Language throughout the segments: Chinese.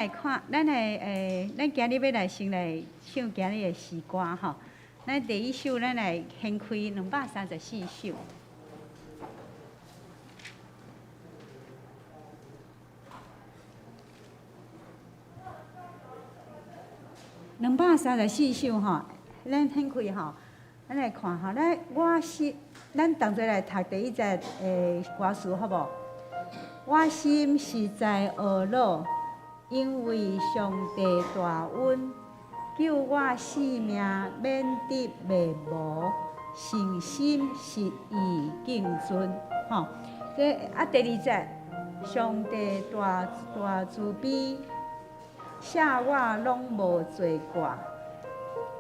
来看，咱今日要来先来唱今日的诗歌吼。咱第一首，咱来掀开234首。234首吼，咱掀开吼，咱来看吼。咱同齐来读第一节歌词，好无？我心实在懊恼。因为上帝大恩，救我性命免得灭亡，诚心实意敬尊。吼，这第二节，上帝大慈悲，赦我拢无罪过，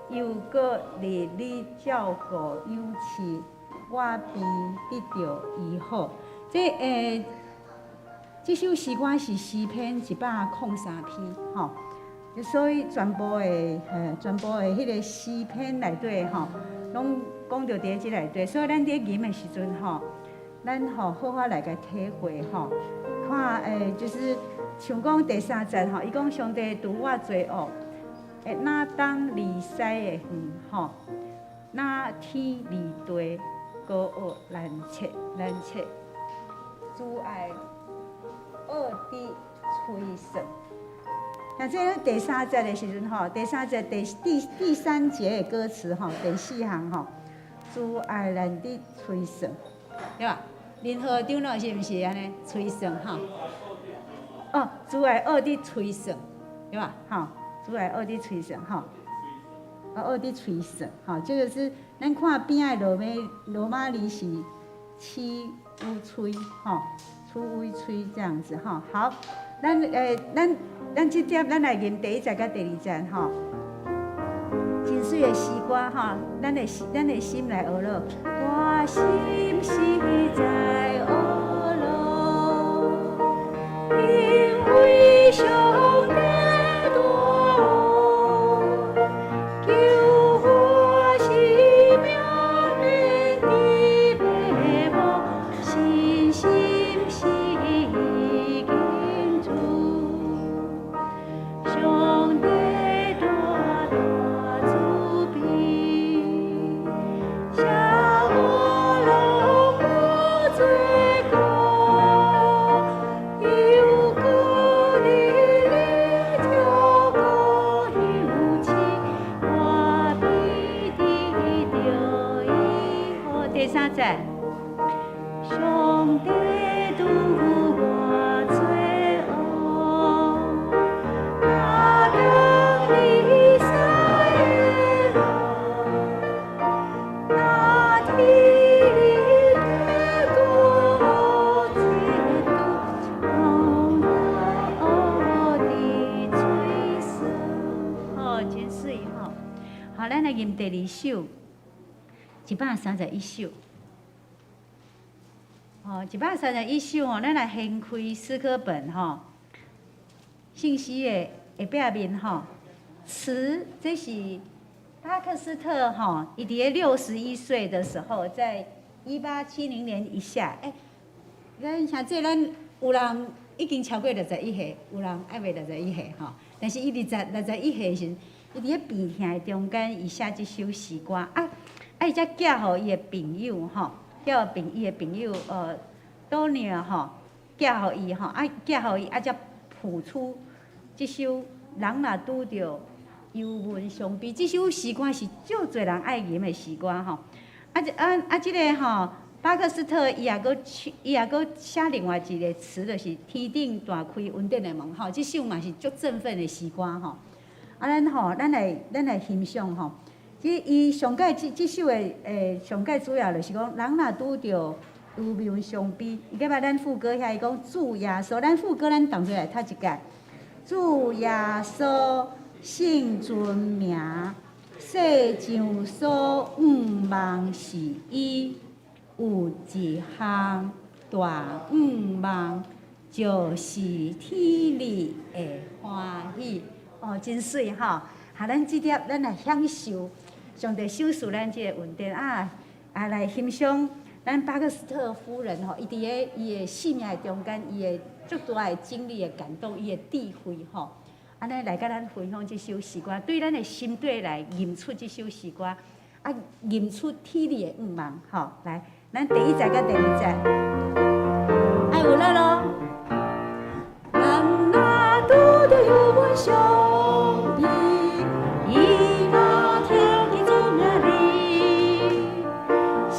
又搁日日照顾养饲，我便得到医好。这首诗歌是诗篇103篇，吼，所以全部的迄个诗篇内底吼，拢讲到伫即内底，所以咱伫吟的时阵吼，咱好好来甲体会吼，看就是像讲第3节吼，伊讲上帝除我罪恶，哪当离西的远吼，哪天离地高恶难测，主爱。恶的吹算，那这个第3节的时阵吼，第3节第3节的歌词吼，第4行吼，主爱咱的吹算，对吧？任何长老是毋是安尼吹算吼？哦，主爱恶的吹算，对吧？吼，主爱恶的吹算吼，恶的吹算，吼，这个是咱看边的罗马尼是七乌吹吼。出微吹这样子哈，好，咱这点咱来吟第1节甲第2节哈，真水的诗歌哈，咱的心来学咯。我心实在学咯，因为上帝大恩，救我性命免得灭亡，信心。第3节，上帝渡我罪恶，哪当离西的路，哪天离地高最多，我的吹算。好，真水吼。好，咱来吟第2首。131首，哦，131首吼，咱来掀开诗歌本吼，信息的下面吼，词这是巴克斯特吼，伊伫61岁的时候，在1870年以下，咱像这咱有人已经超过61岁，有人还未61岁吼，但是伊61岁时，伊伫病痛的中间，伊写这首诗歌啊。伊才寄互伊的朋友吼，伊的朋友多年吼，寄互伊吼，寄互伊才谱出这首人若拄着忧闷伤悲，这首诗歌是足侪人爱吟的诗歌吼。这个吼，巴克斯特伊也搁写另外一个词，就是天顶大开恩典的门吼，这首嘛是足振奋的诗歌吼。咱来欣赏吼。伊上界这首的上界主要就是讲，人若拄着忧闷伤悲，伊甲咱副歌遐伊讲主耶稣，咱副歌咱同齐来读一下。主耶稣圣尊名，世上所望是伊，有一项大望，就是天理的欢喜。哦，真水吼！哈，咱这点咱来享受。上帝赏赐咱即个恩典来欣赏咱巴克斯特夫人吼，伊伫伊的生命中间，伊的足大的经历的感动，伊的智慧吼，安尼来甲咱分享这首诗歌，对咱的心底来吟出这首诗歌，啊，吟出天理的愿望，吼，来，咱第一节甲第二节，爱有咱咯。人啊，拄着有阮上帝，伊若听去主命令，心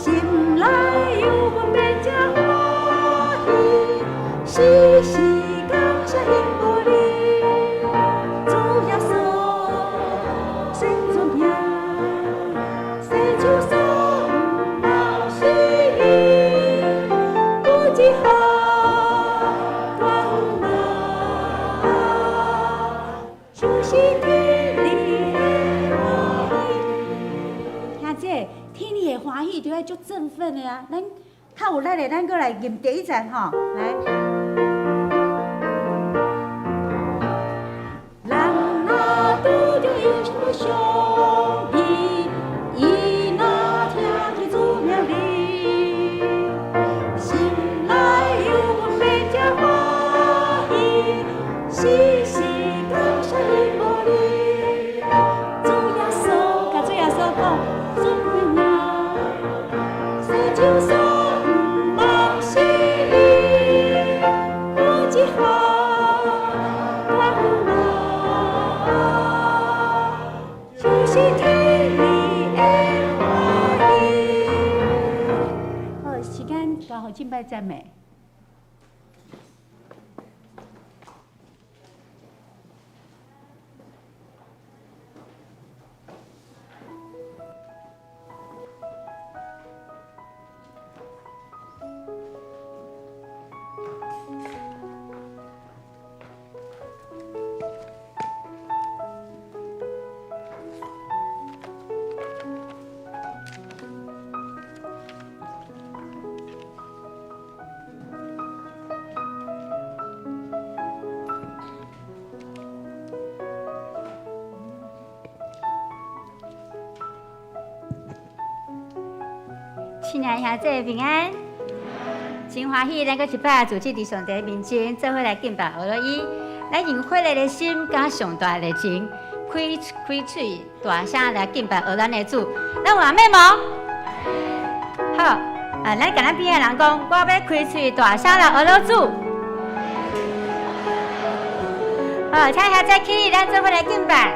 内有阮变正欢喜，时时感谢幸福你，主耶稣圣尊名，世就上好是伊，不记好。天理的欢喜就要足振奋的啊！咱较有力的，咱过来吟第一站吼，来。人啊，拄着有上帝，伊若听去主命令，心内有阮变正欢喜，时时感谢你无你，主耶稣，甲主耶稣讲。就算梦是你，不记好光芒，就是天理的欢喜。好，时间刚好敬拜赞美。亲爱兄弟平安，真欢喜，咱搁一摆主持伫上帝面前，做伙来敬拜俄罗伊。咱用火热的心，甲上大的热情，开嘴大声来敬拜俄咱的主。咱有阿妹无？好，咱甲咱边的人讲，我要开嘴大声来俄罗主。好，请兄弟起立，咱做伙来敬拜。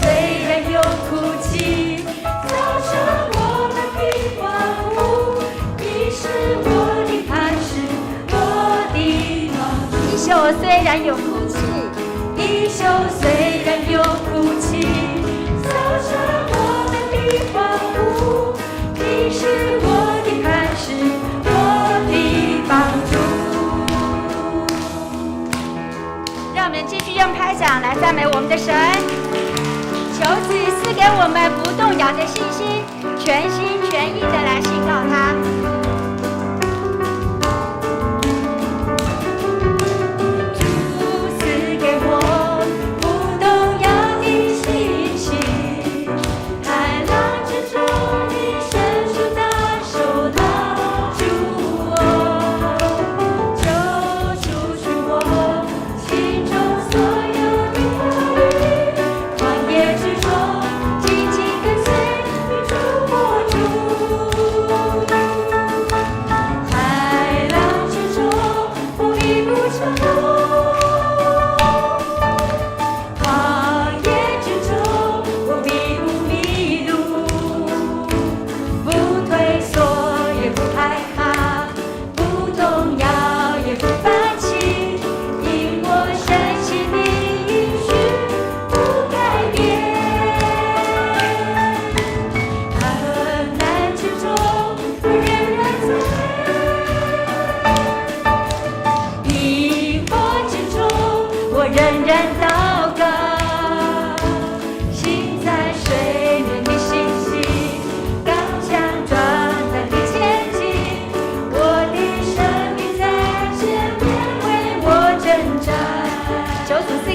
虽然有哭泣。虽然有哭泣，衣袖虽然有哭泣，扫杀我们的荒芜，你是我的磐石，我的帮助。让我们继续用拍掌来赞美我们的神，求主赐给我们不动摇的信心，全心全意的来信靠他。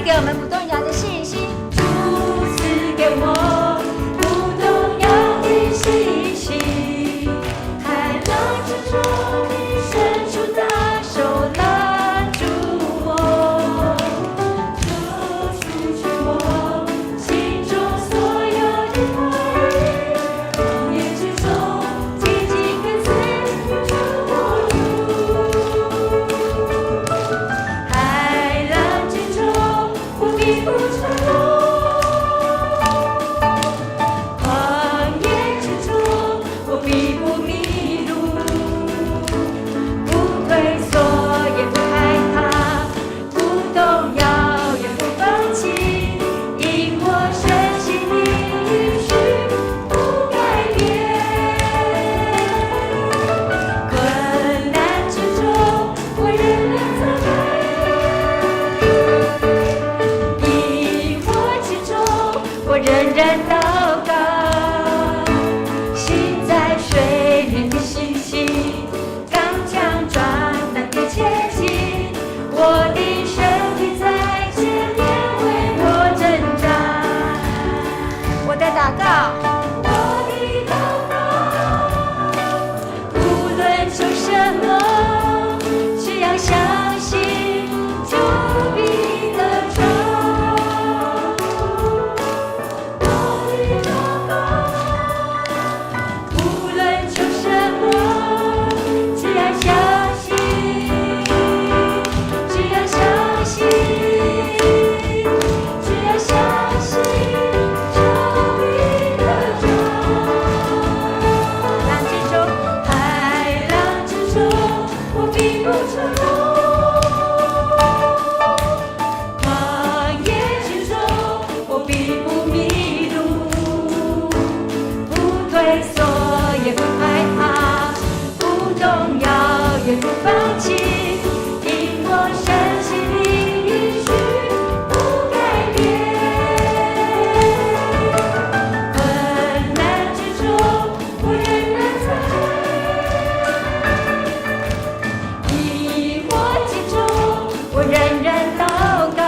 给我们不动摇的信心，主赐给我不动摇的信心，海浪之中你伸出大手拉住我，救赎去我心中所有的怀疑，旷野之中紧紧跟随着我主，海浪之中不必不沉落，旷野之中我必不迷路，不退缩也不害怕，不动摇也不放弃，因我深信你应许不改变。困难之中我仍然走开，疑惑之中我仍然祷告，心在水面的信心，刚强壮胆地前进，我的生命在前面为我挣扎。我的祷告，我的祷告，无论求什么，只要相信就必得着。我的祷告，无论求什么，只要相信，只要相信，只要相信就必得着。浪之中，海浪之中我必不沉落，旷野之中我必不迷路，不退缩也不害怕，不动摇也不放弃，因我深信你应许不改变。困难之中我仍然在，疑惑之中我仍然祷告，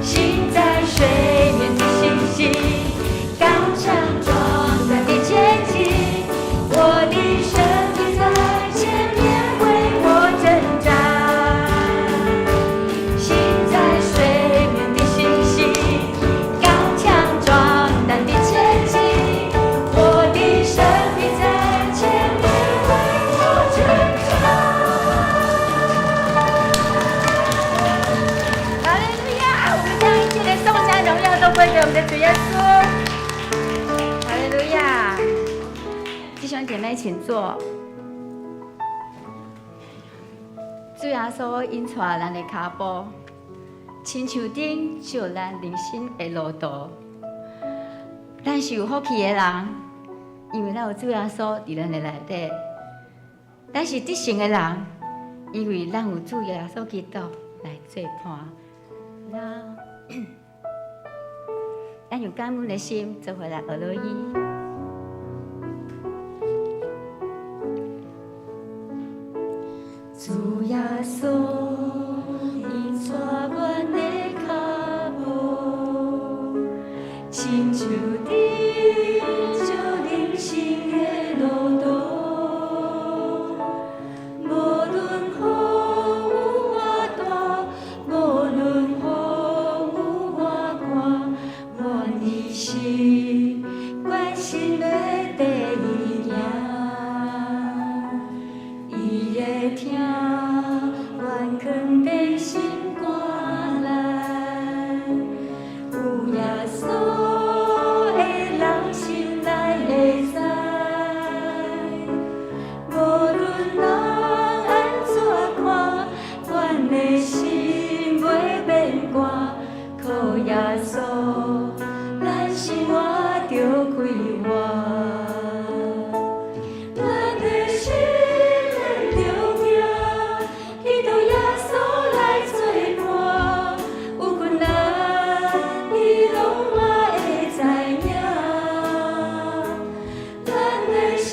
心在水面的信心，刚强壮胆地前进，我的生命在前面为我挣扎。心在水面的信心，刚强壮胆地前进，我的生命在前面为我挣扎。哈利路亚！我们将一切的颂赞荣耀都归给我们的主耶稣。哈利路亚！弟兄姐妹，请坐。主耶稣引带咱的脚步，亲像灯照咱人生的路途。咱是有福气的人，因为咱有主耶稣伫咱的内底；咱是得胜的人，因为咱有主耶稣基督来做伴。咱用感恩的心做回来俄罗伊。主耶稣，引带阮的脚步，亲像灯照人生的路途。无论雨有偌大，无论雨有偌寒，我的心关心的第一行。伊会听阮劝的心肝内，有耶稣的人心内会知。无论人安怎看，阮的心袂变卦，靠耶稣，咱生活着快活。咱的心免着惊，伊着耶稣来作伴，有困难伊拢嘛会知影。咱的心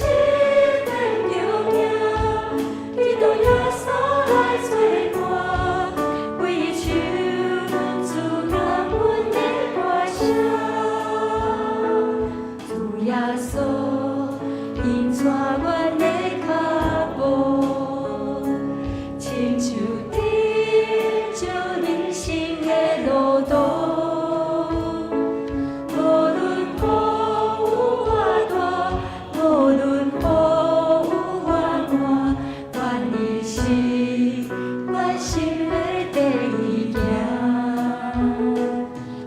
免着惊，伊着耶稣来作伴，为手主感恩的歌声。主耶稣，引带阮的脚步，亲像灯照人生的路途。无论雨有偌大，无论雨有偌寒，阮的心关心的第一行。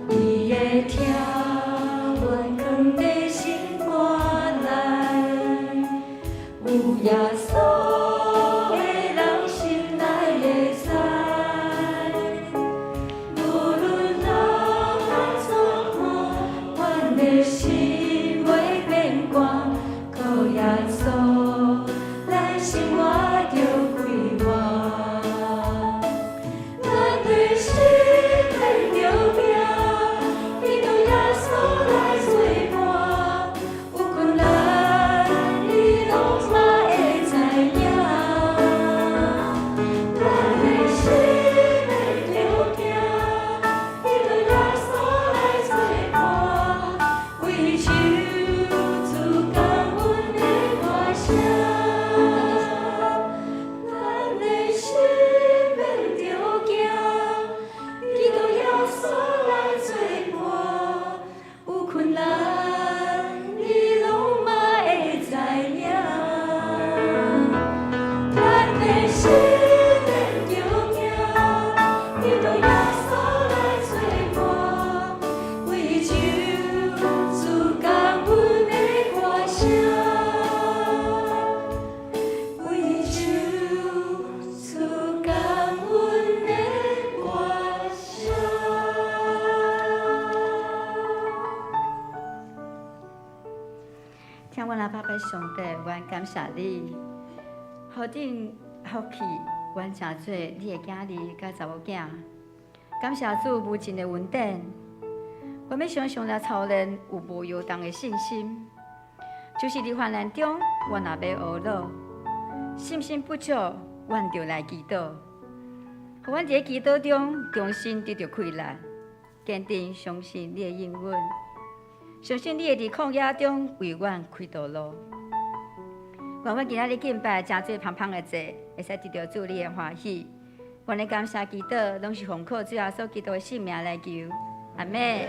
伊会听阮劝的心肝内，有耶稣的人心内会知。无论人安怎看，阮的心袂变卦，靠耶稣，咱生活着快活。咱的心免着惊，伊着耶稣来作伴，有困难伊拢嘛会知影。咱的心免着惊，伊着耶稣来作伴，为手主感恩的歌声。咱的心免着惊，伊着耶稣来作伴，有困难伊拢嘛会知影。咱的心免着惊，伊着耶稣来作伴，为手主感恩的歌声。为手主感恩的歌声。听阮阿爸爸上帝，阮感谢你，好顶福气，阮真做你的囝儿甲查某囝。感谢主无尽的恩典，阮要常常来操练有无摇动的信心，就是伫患难中，阮也要学乐。信心不足，阮就来祈祷，互阮伫咧祈祷中，重新得到开力，坚定相信你的应允。相信你会伫旷野中为阮开道路。愿阮今仔日敬拜真侪芳芳的祭，会使得到主你的欢喜。阮的感谢祈祷，拢是奉靠主耶稣基督的性命来求。阿门。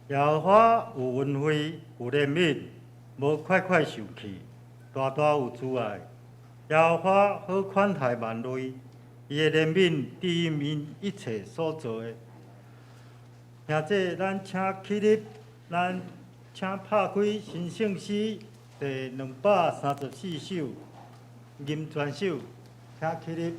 耶和华有恩惠，有怜悯，无快快受气，大大有慈爱。耶和华好款待万类，伊的怜悯抵因一切所做的。兄弟，咱请起立，咱请拍开新圣诗第234首吟全首，请起立。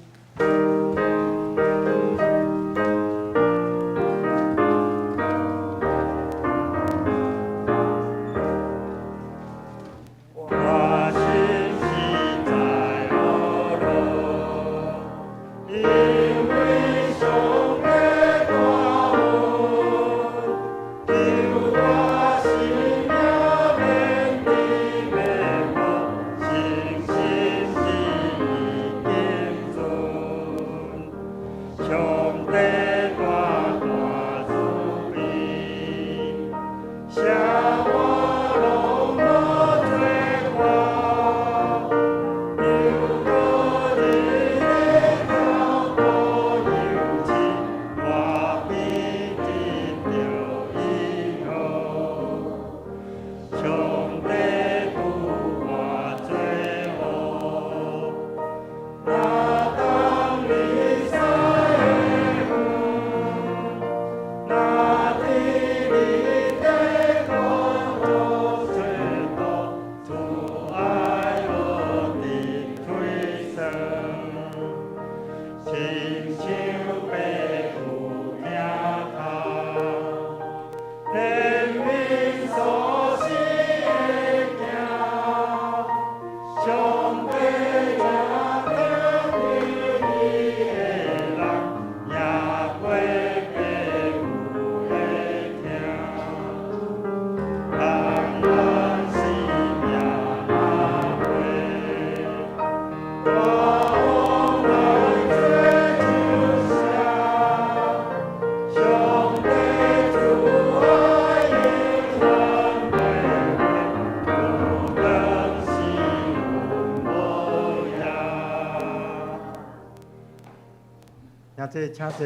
请坐。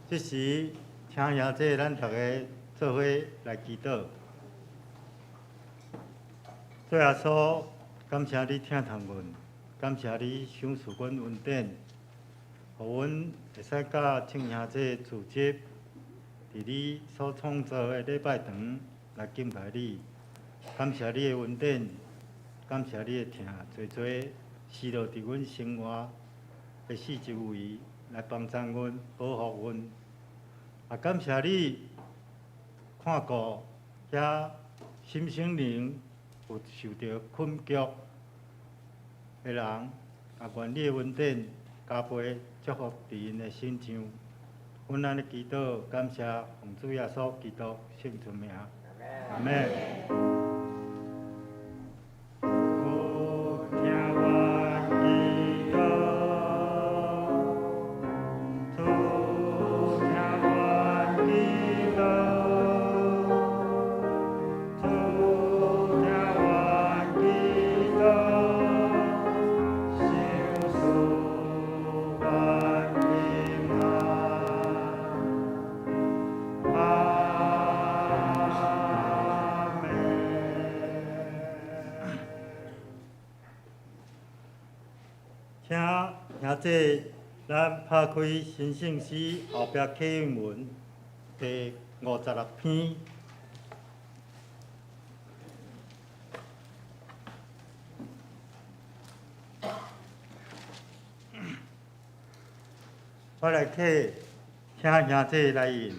这时，请兄弟咱大家做伙来祈祷。主耶稣，感谢你听从阮，感谢你赏赐阮恩典，互阮会使甲亲兄弟聚集，伫你所创造的礼拜堂来敬拜你。感谢你的恩典，感谢你的听，多多施落伫阮生活的四周围，来帮助阮、保护阮。也感谢你看顾遐心心灵有受到困局的人，也愿你的恩典加倍祝福伫因的身上。阮安尼祈祷，感谢奉主耶稣基督圣尊名，阿门。请兄弟，咱拍开新圣诗后壁启应文第56篇。我来启，请兄弟来吟。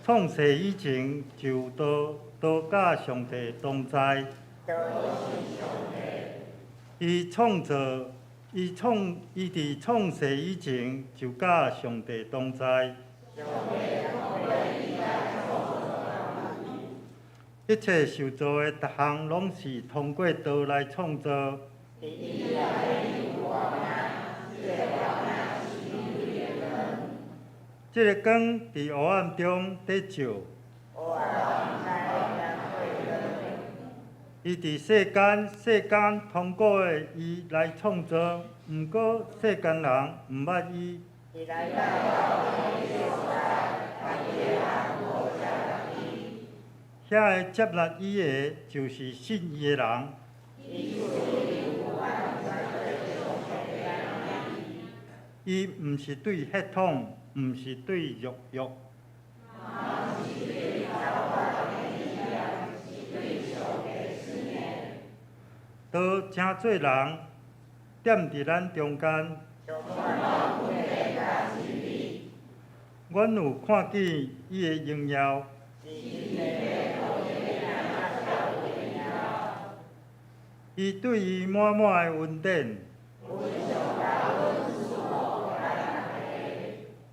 创世以前就多甲上帝同在。伊伫创世以前就甲上帝同在。一切受造的各项，拢是通过道来创造。这个光伫黑暗中在照。伊伫世间通过的伊来创造，毋过世间人毋捌伊。遐个接纳伊的，就是信伊的人。伊毋是对血统，毋是对肉欲。都真侪人踮伫咱中间。阮有看见伊的荣耀。伊对伊满满的恩典。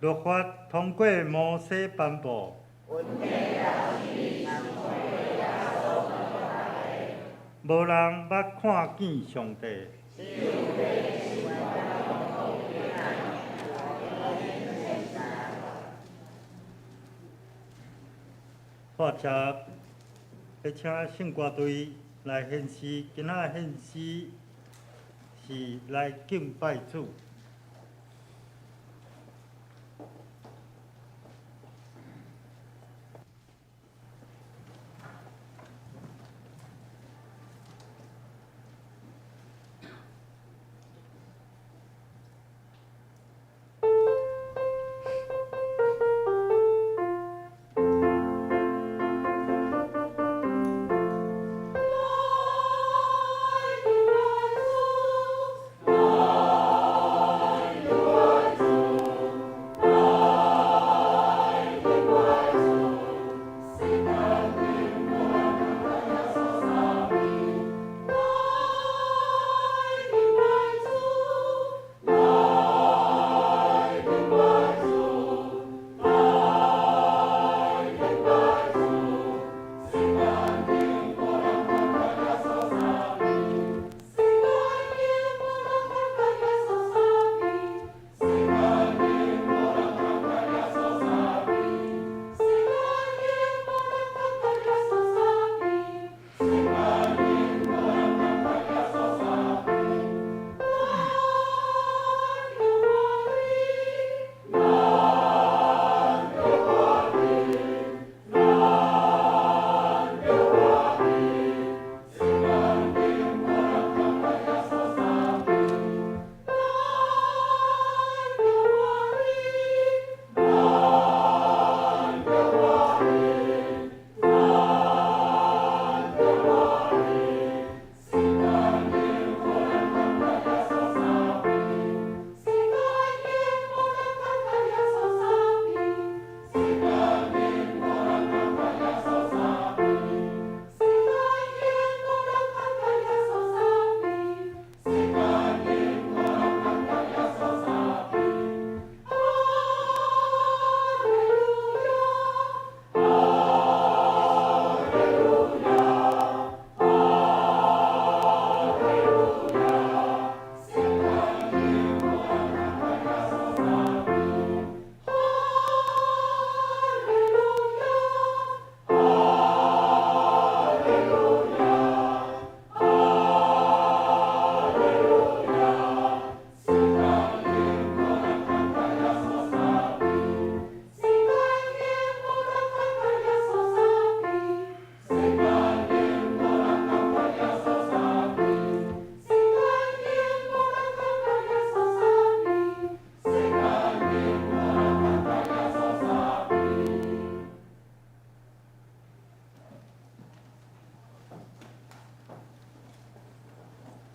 律法通过摩西颁布。无人捌看见上帝。或者要请圣歌队来献诗，今仔献诗是来敬拜主。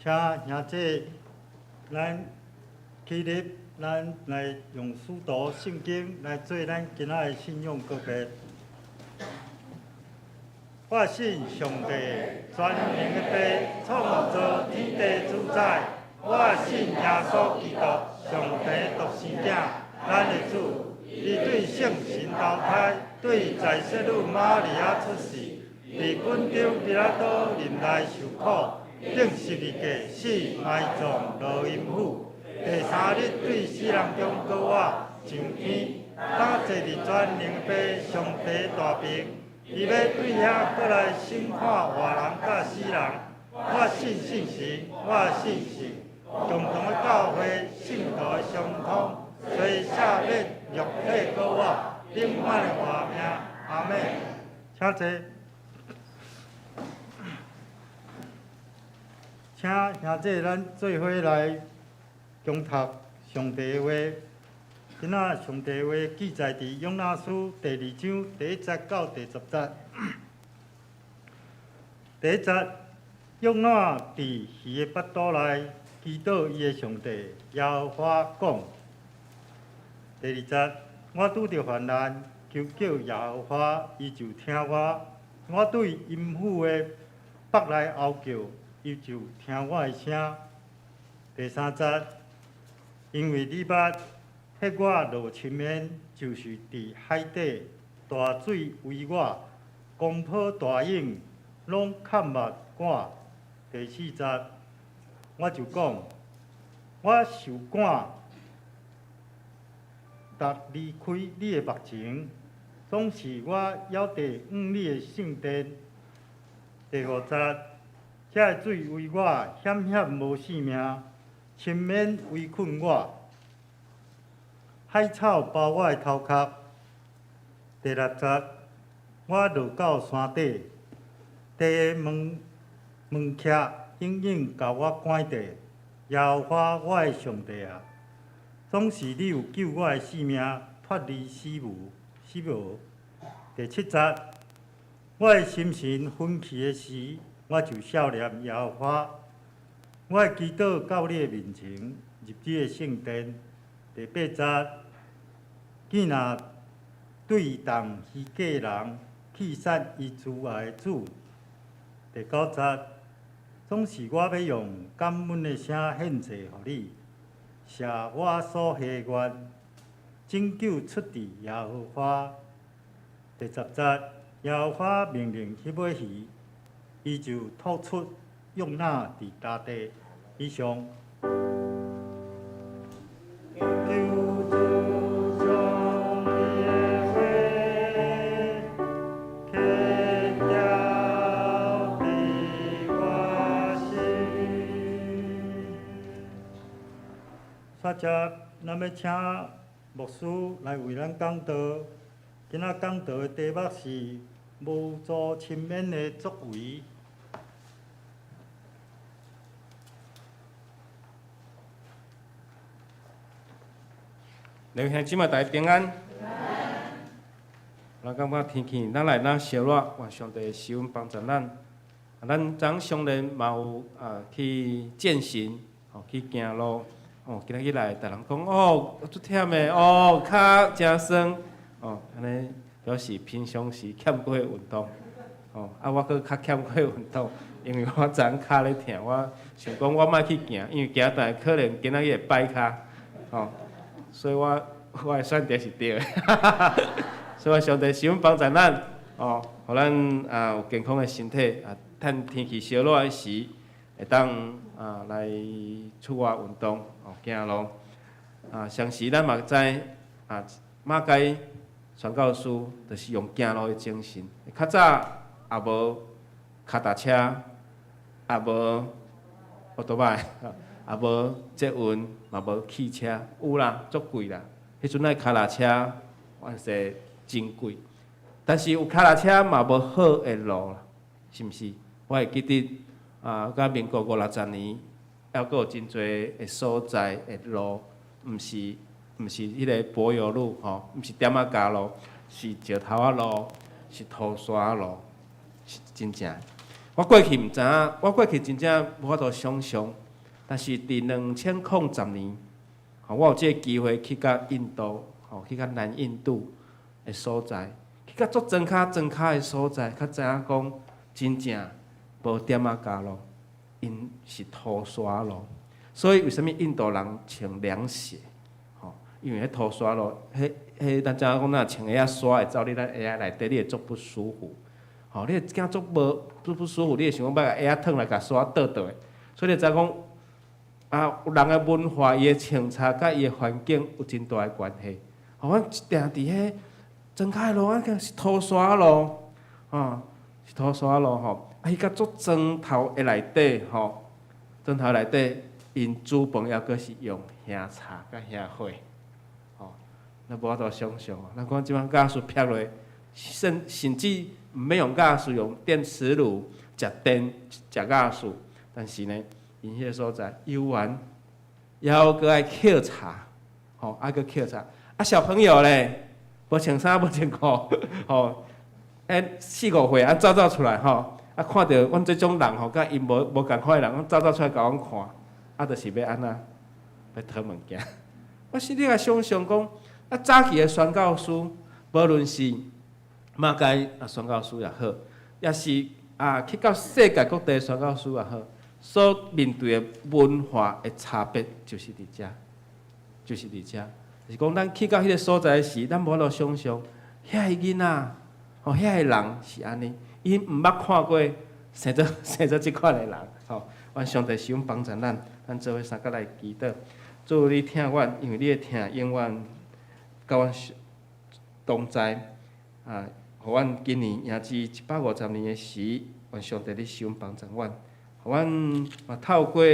请兄弟，咱起立，咱来用使徒圣经来做咱今仔的信仰告别。我信上帝，全能的父，创造天地主宰。我信耶稣基督，上帝独生子，咱的主。伊对圣神投胎，对在世女玛利亚出世，伫军中彼拉多任内受苦。顶十字架死埋葬落阴府，第三日对死人中高我上天，当坐伫全能的父上帝大病，伊要对遐过来审判活人甲死人。我信圣神，我信神，共同的教会信徒的相通，所以写者，请兄弟咱做伙来共读上帝的话。今仔上帝的话记载伫约拿书第2章第1节到第10节。第1节，约拿伫鱼的腹肚内祈祷伊的上帝，耶和华讲。第2节，我拄着患难，求叫耶和华，伊就听我。我对阴府的腹内嗷叫，伊就听我的声。第3节，因为你捌迄我落深渊，就是伫海底，大水围我，光波大影，拢看目我。第4节，我就讲，我受赶，逐离开你的目前，总是我要地往你的圣殿。第5节，这水为我险险无性命，深渊围困我。海草包我的头壳。第6节，我落到山底，地的门徛永远甲我关闭。耶和华我的上帝啊，总是你有救我的性命脱离死亡。第7节，我的心神昏去的时，我就想念耶和华。我的祈祷到你的面前，入你的圣殿。第8节，见若对动虚假人，去杀伊慈爱的主。第9节，总是我要用感恩的声献祭予你，谢我所下愿，拯救出自耶和华。第10节，耶和华命令迄尾鱼，伊就吐出约拿伫大地。以上。接着，咱要请牧师来为咱讲道。今仔讲道的题目是无助深渊的作为。弟兄姊妹大家平安。咱感觉天气，咱来咱小热，愿上帝施恩帮助咱。咱昨上日嘛有去健行，去行路。今仔日来，逐人讲足忝的，脚真酸，安尼表示平常时欠过运动，我搁较欠过运动，因为我昨昏脚咧疼，我想讲我莫去行，因为行但可能今仔日会摆脚，所以我的选择是对的，所以上帝希望帮助咱，互咱有健康的身体，趁天气小热的时，会当来出外运动。行路，相时咱嘛知，马街宣教师就是用行路的精神。较早也无脚踏车，也无奥多摆，也无捷运，嘛无汽车，有啦，足贵啦。迄阵的脚踏车，原是真贵。但是有脚踏车嘛无好的路啦，是毋是？我会记得到民国50-60年。还佫有真侪的所在的路，毋是迄个柏油路毋是点架路，是石头仔路，是土沙路，是真正。我过去毋知影，我过去真正无法度想象，但是伫2010年，我有即个机会去到印度，去到南印度的所在，去到足庄脚的所在，较知影讲真正无点架路。因是土沙路，所以为什么印度人穿凉鞋？因为迄土沙路，迄咱知影讲，咱穿鞋沙会走你咱鞋内底，你会足不舒服。你会惊足不舒服，你会想讲要甲鞋脱来，甲沙倒倒的。所以你知影讲，有人的文化、伊的穿插，甲伊的环境有真大的关系。阮一定伫迄庄脚的路，是土沙路，是土沙路迄个足砖头的内底砖头内底因煮饭抑阁是用香茶甲香火，咱无法度想象。咱讲即摆假使撇落，甚至毋免用瓦斯，用电磁炉食电食瓦斯，但是呢，因迄个所在游玩，还搁爱抾茶，吼，爱搁抾茶。啊，小朋友咧，无穿衫无穿裤，吼，4、5岁走出来吼，啊，看到阮这种人吼，甲因无共款的人，走出来甲阮看，啊，就是要安怎？要讨物件。我是你来想想讲，啊，早期的宣教师，无论是马街宣教师也好，也是去到世界各地的宣教师也好，所面对的文化的差别就是伫遮，就是伫遮。就是讲，咱去到迄个所在时，咱无法度想象，遐个囡仔，吼，遐个人是安尼，因毋捌看过生做即款的人，吼。愿上帝使用帮助咱做伙三个来祈祷。主你听阮，因为你的听永远甲阮同在，互阮今年迎至150年的时，愿上帝你使用帮助阮，互阮嘛透过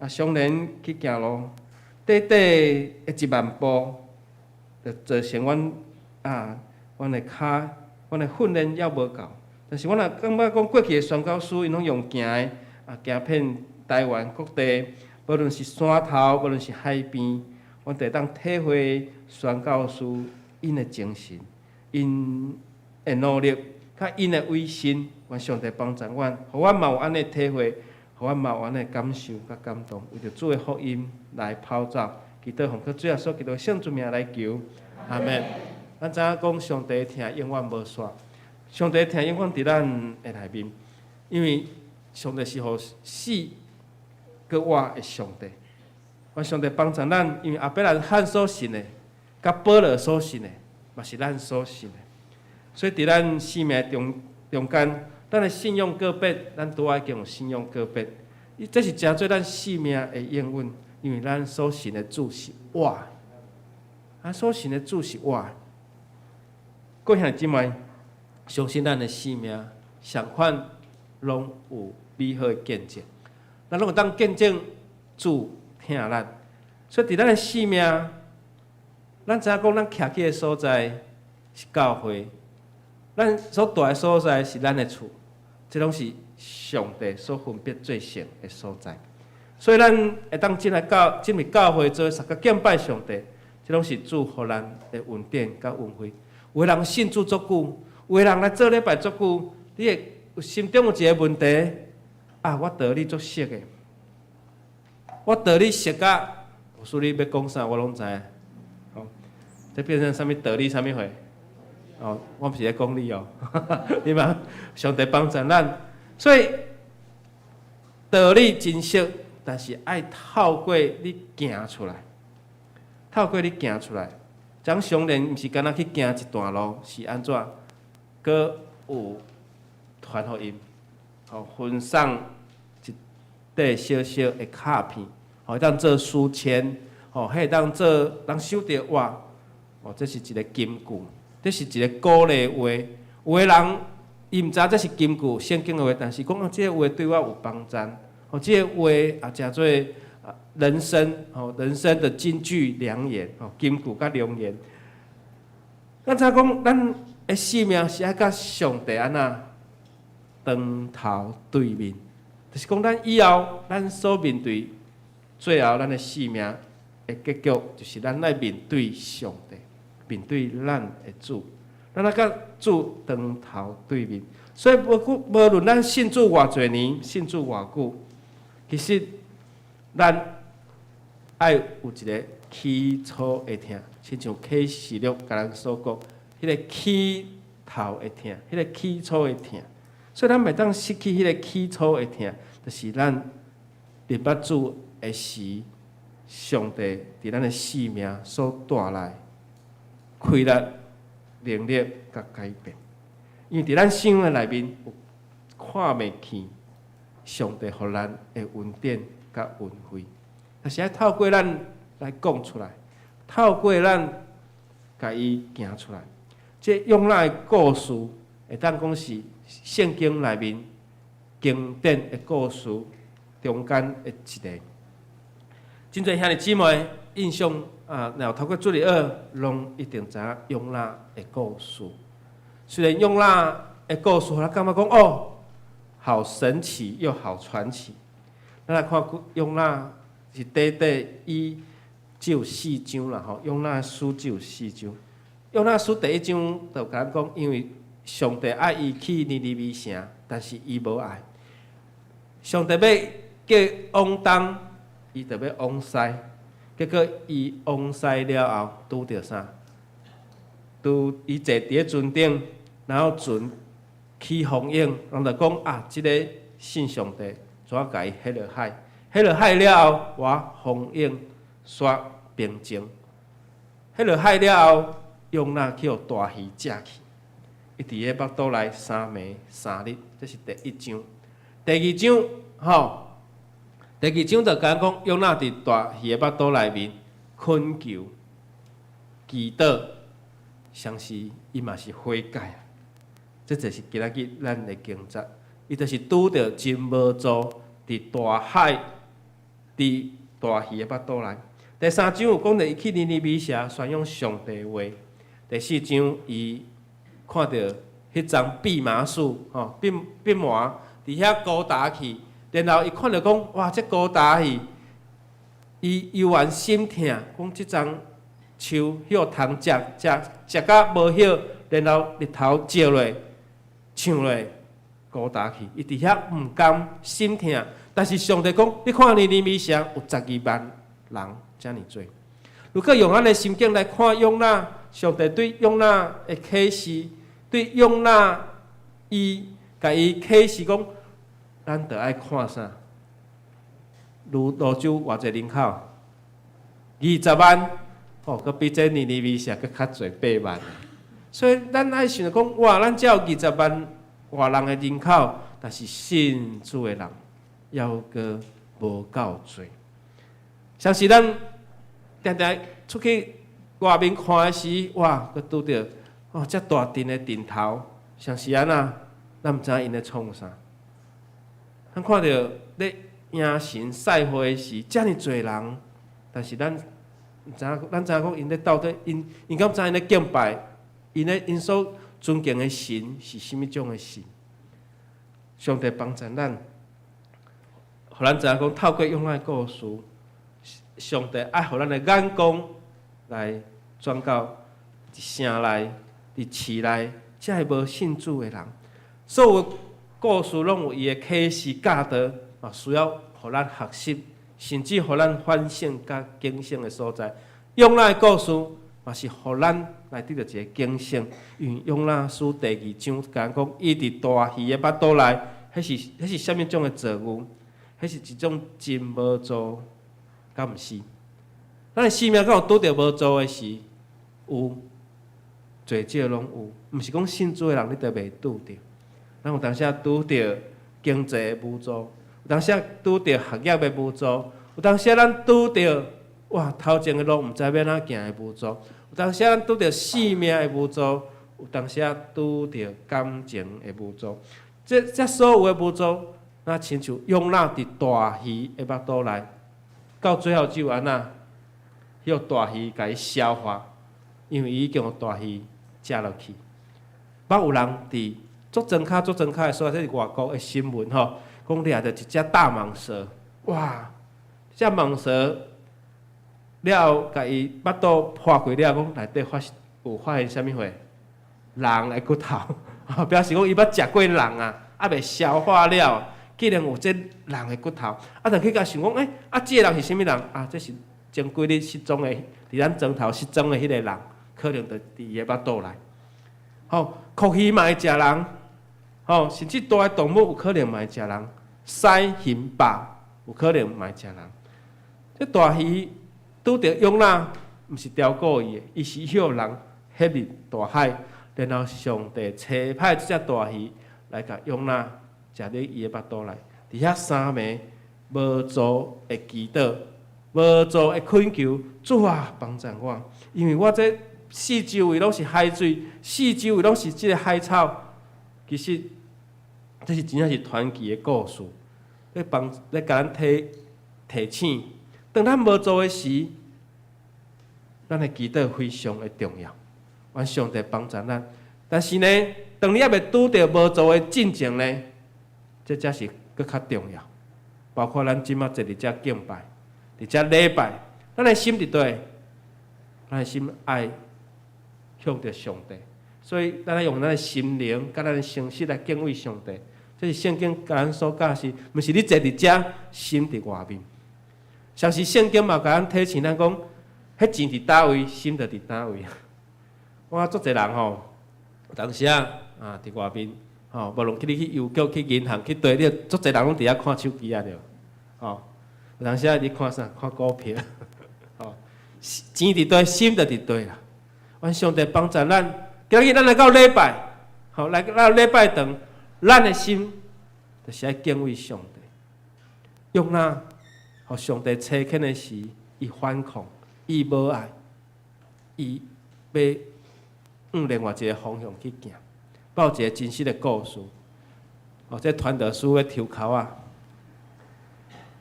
双联去行路。短短的1万步，就造成阮阮的骹，阮的训练还无够。但是阮也感觉讲过去的宣教师，因拢用行的，行遍台湾各地，无论是山头，无论是海边，阮会当体会宣教师因的精神、因的努力，甲因的委身。愿上帝帮助阮，互阮嘛有安尼体会。互阮嘛有安尼感受甲感动，为着主的福音来跑走，祈祷奉靠主耶稣基督圣主名来求，阿门。咱知影讲上帝听永远无煞，上帝听永远伫咱的内面，因为上帝是互死搁活的上帝。愿上帝帮助咱，因为阿伯兰汉所信的，甲保罗所信的，嘛是咱所信的。所以伫咱生命中间。咱的信仰个别，咱拄爱讲有信仰个别，这是真做咱生命的应允，因为咱所信的主是活，咱所信的主是活。各位兄弟姊妹，相信咱的生命，相款拢有美好的见证，咱拢有当见证主听咱。所以伫咱的生命，咱知影讲咱徛起的所在是教会，咱所住的所在是咱的厝。这拢是上帝所分别最圣的所在，所以咱会当进入教会做三个敬拜上帝，这拢是主互咱的恩典甲恩惠。有的人信主足久，有的人来做礼拜足久，你会心中有一个问题我道理足熟的，我道理熟甲，有事你要讲啥我拢知影。这变成啥物道理啥物货？我毋是咧讲你对吧？上帝帮助咱，所以道理真熟，但是爱透过你行出来，透过你行出来，将上人毋是干那去行一段路，是安怎？搁有传福音，分送一块小小的卡片，会当做书签，会当做人手着活，这是一个金句。这是一个鼓励话，有的人伊毋知这是金句、圣经的话，但是讲这个话对我有帮助。这个话也叫做人生的金句良言，金句甲良言。咱知讲，咱的生命是爱甲上帝安那当头对面，就是讲咱以后咱所面对最后咱的生命的结局，就是咱来面对上帝。面对咱的主，咱甲主当头对面，所以无论咱信主偌侪年，信主偌久，其实咱爱有一个起初的听，亲像启示录甲咱所讲，迄个起头的听，迄个起初的听，所以咱袂当失去迄个起初的听，就是咱明白主的时，上帝伫咱的生命所带来。开力、能力甲改变，因为伫咱生命内面有看袂起上帝互咱的恩典甲恩惠，但是要透过咱来讲出来，透过咱甲伊行出来，这用咱的故事会当讲是圣经内面经典的故事中间的一个。真侪兄弟姊妹印象。然后透过主日学，拢一定知影用咱的故事，虽然用那的故事，咱感觉讲哦，好神奇又好传奇。咱来看用那是伊只有4章啦吼，用那书只有4章。用那书第1章就甲咱讲，因为上帝爱伊去尼尼微城，但是伊无爱。上帝要叫往东，伊就要往西。结果伊往西了后，拄着啥？拄伊坐伫咧船顶，然后船起风涌，人就讲啊，即个信上帝，怎甲伊迄落海？迄落海了后，我风涌煞平静。迄落海了后，用那去互大鱼食去。伊伫咧腹肚内3暝3日，这是第1章。第2章，第2章就讲讲，用那伫大鱼的腹肚内面困求、祈祷，相信伊嘛是悔改啊。这就是今仔日咱的经节，伊就是拄着真无助伫大海、伫大鱼的腹肚内。第3章有讲到伊去尼尼微城宣扬上帝的话。第4章伊看到迄张蓖麻树，蓖麻伫遐高达去，然后伊看到讲，哇，这高达去，伊犹原心痛，讲即张树许通食甲无许，然后日头照落，唱落高达去，伊伫遐毋甘心痛，但是上帝讲，你看尼尼微城有12万人遮尔多，如果用咱的心境来看用那。上帝对用那的启示，对用那伊甲伊启示讲，咱着爱看啥？泸州偌济人口？20万，佮比这尼尼微城佮较侪8万。所以咱爱想讲，哇，咱只有20万外人的人口，但是信主的人要个无够多。像是咱定定出去。外面看的时，哇，佮拄着遮大阵的阵头，像是安那，咱毋知影因咧创啥。咱看到咧迎神赛会的时，遮尔侪人，但是咱知影讲因咧到底因敢知因咧敬拜，因所尊敬的神是甚物种的神？上帝帮助咱，互咱知影讲透过用咱的故事，上帝爱互咱的眼光来。转到伫城内、伫市内，才会无信主的人。所有故事拢有伊的启示教导，嘛需要互咱学习，甚至互咱反省甲警醒的所在。用咱的故事嘛是互咱来得到一个警醒。因为用咱书第2章讲，伊伫大鱼的腹肚内，迄是啥物种的作物？迄是一种真无助，敢毋是？咱的生命敢有拄着无助的事？有，侪少拢有，毋是讲信主的人你都袂拄着。咱有当时拄着经济的无助，有当时拄着学业的无助，有当时咱拄着哇头前的路毋知要哪行的无助，有当时咱拄着性命的无助，有当时拄着感情的无助。这所有的无助，那亲像用咱伫大鱼的腹肚内，到最后只有安那，迄大鱼甲伊消化。因为伊已经有大鱼食落去，捌有人伫足庄卡的所在，这是外国的新闻吼，讲掠着一只大蟒蛇，哇！只蟒蛇了后，甲伊腹肚破开了，讲内底有发现啥物货？人的骨头，表示讲伊捌食过人啊，未消化了，竟然有这人的骨头，但去甲想讲，这个人是啥物人啊？这是前几日失踪的，伫咱庄头失踪的迄个人。可能就伫伊个腹肚内，蛞蝓嘛会食人，甚至大个动物有可能嘛会食人，狮、熊、豹有可能嘛会食人。这大鱼拄着用啦，毋是雕过伊的，伊是许人迄入大海，然后上帝差派这只大鱼来甲用啦食入伊个腹肚内，伫遐3暝无助的祈祷，无助的恳求，主啊帮助我，因为我这。四周围拢是海水，四周围拢是即个海草。其实，这是真正是传奇的故事，咧甲咱提醒。当咱无做的时，咱的祈祷非常的重要。愿上帝帮助咱，但是呢，当你还未拄到无做的进前呢，这才是搁较重要。包括咱即马坐伫遮敬拜，伫遮礼拜，咱的心伫对，咱的心爱向着上帝，所以咱要用咱的心灵、甲咱的诚实来敬畏上帝。这是圣经甲咱所教示，毋是你坐伫遮，心伫外面。像是圣经嘛，甲咱提醒咱讲，迄钱伫倒位，心就伫倒位。我足侪人吼，有当时啊伫外面吼，无论你去邮局、去银行、去地，你足侪人拢伫遐看手机啊，对。吼，有当时啊，你看啥？看股票。吼，钱伫对，心就伫对啦。阮上帝帮助咱，今日咱来到礼拜，吼，来到礼拜堂，咱的心就是爱敬畏上帝，用咱互上帝差遣的时，伊反抗，伊无爱，伊要往另外一个方向去行。报一个真实的故事，哦，这传道书的头壳啊，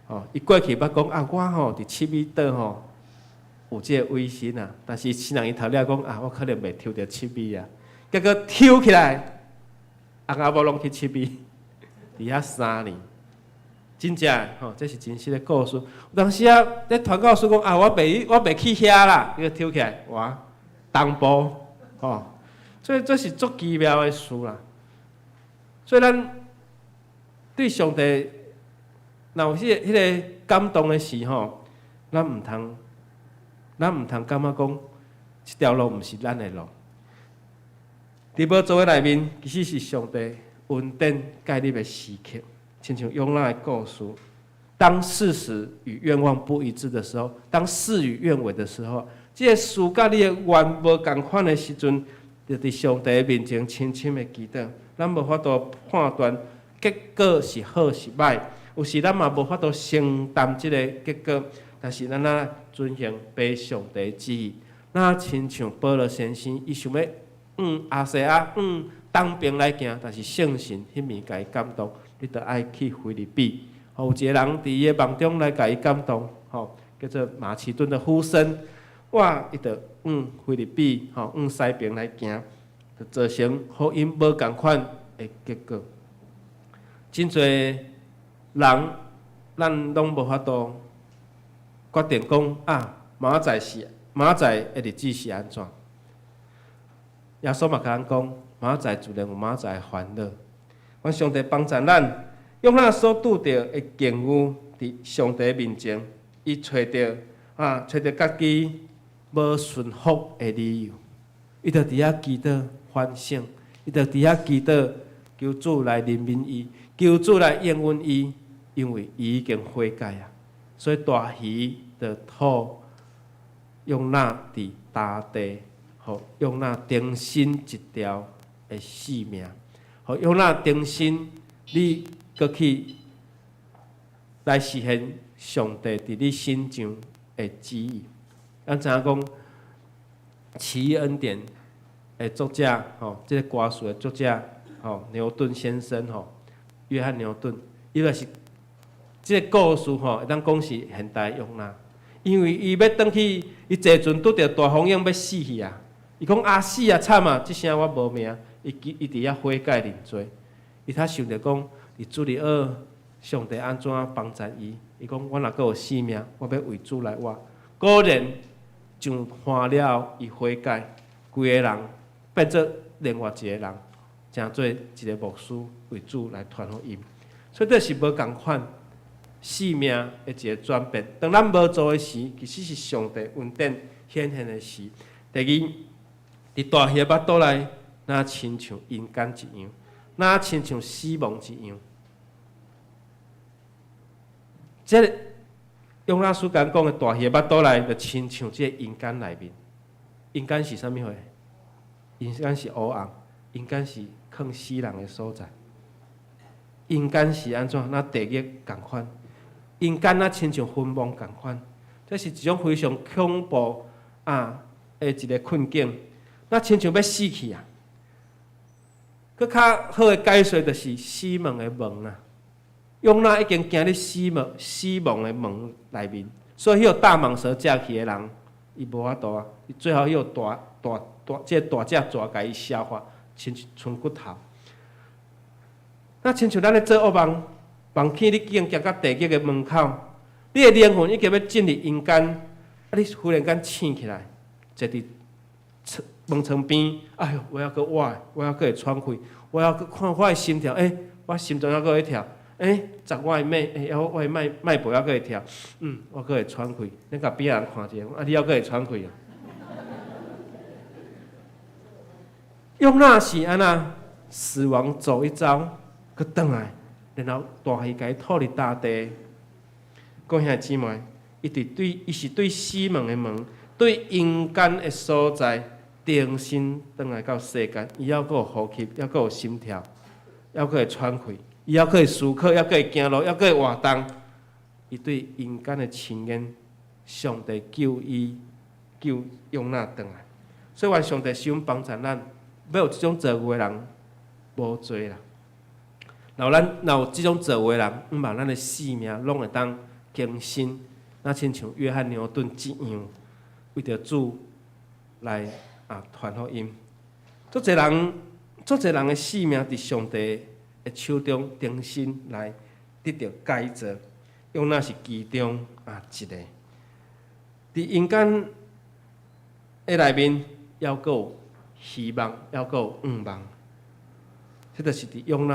哦，伊过去捌讲啊，我吼伫七米岛吼有这个威信啊，但是新人伊头了讲啊，我可能袂抽到七米啊，结果抽起来，翁仔某拢去七米，伫遐3年。真正吼，这是真实的故事。有当时啊，咧传教士讲啊，我袂去遐啦，伊个跳起来，哇，东部吼，所以这是足奇妙的事啦。所以咱对上帝，若有迄个感动的时吼，咱毋通感觉讲，这条路毋是咱的路。伫无做的内面，其实是上帝恩典介入的时刻。亲像约拿的故事，当事实与愿望不一致的时候，当事与愿违的时候，这个事甲你的愿无共款的时阵，就伫上帝的面前深深的祈祷。咱无法度判断结果是好是歹，有时咱嘛无法度承担这个结果，但是咱遵行被上帝旨意。咱亲像保罗先生，伊想要阿西亚东边来行，但是圣神迄面甲伊感动。你着爱去菲律宾，有一个人伫伊的梦中来甲伊感动，吼，叫做马其顿的呼声，哇，伊着菲律宾，吼，西边来行，就造成互因无共款的结果。真侪人，咱拢无法度决定讲啊，明仔载的日子是安怎？耶稣嘛甲咱讲，明仔载自然有明仔载的烦恼。阮上帝帮助咱，用咱所拄着的境遇，伫上帝面前，伊找着家己无顺服的理由，伊着伫遐祈祷反省，伊着伫遐祈祷求主来怜悯伊，求主来应允伊，因为伊已经悔改啊。所以大鱼着吐用那伫大地，互用那定心一条的性命。用那定心，你搁去来实现上帝伫你心上的旨意。咱知影讲，奇异恩典的作者，吼，这个歌词的作者，吼，牛顿先生，吼，约翰牛顿，伊就是这个故事，吼，会当讲是现代用啦。因为伊要转去，伊坐船拄着大风涌要死去啊！伊讲啊死啊惨啊！即声我无命。伊伫遐悔改认罪，伊他想着讲，伫主里上帝安怎帮助伊？伊讲我若阁有性命，我要为主来活。果然上换了伊悔改，规个人变做另外一个人，成做一个牧师为主来传福音。所以这是无共款性命的一个转变。当咱无做的时，其实是上帝恩典显现的时。第二，伫大鱼的巴肚内。那亲像阴间一样，那亲像死亡一样。这个用那书讲的大鱼巴肚内，就亲像这个阴间内面。阴间是啥物货？阴间是黑暗，阴间是藏死人的所在。阴间是安怎？那地狱共款。阴间那亲像坟墓共款。这是一种非常恐怖的一个困境。那亲像要死去啊！佫较好的解说就是死亡的门啦。用那已经行入死亡的门内面，所以迄个大蟒蛇食去的人，伊无法度啊，伊最后迄个大只蛇抓甲伊消化，亲像骨头。那亲像咱咧做恶梦，梦起你已经行到地狱的门口，你的灵魂已经要进入阴间，啊！你忽然间醒起来，坐伫门床边，哎呦，我要搁活，我要搁会喘气，我要搁看我的心跳，我心脏还搁会跳，十我的脉，我的脉搏还搁会跳，我搁会喘气。你甲边人看者，你还搁会喘气啊？用那是安那，死亡走一遭。佮转来，然后大鱼甲伊吐入大地。各位兄姊妹，伊是对死门的门，对阴间的所在，重新转来到世间，伊还阁有呼吸，还阁有心跳，还阁会喘气，伊还阁会思考，还阁会行路，还阁会活动。伊对阴间的亲缘，上帝救用那转来。所以，愿上帝使帮助咱，要有这种作为的人无多啦。若有即种作为人，毋茫咱的性命拢会当更新，那亲像约翰牛顿一样，为着主来传福音。足侪人的性命伫上帝的手中更新来得到改造，用那是其中一个。伫阴间的内面，还阁有希望，还阁有盼望。这就是伫用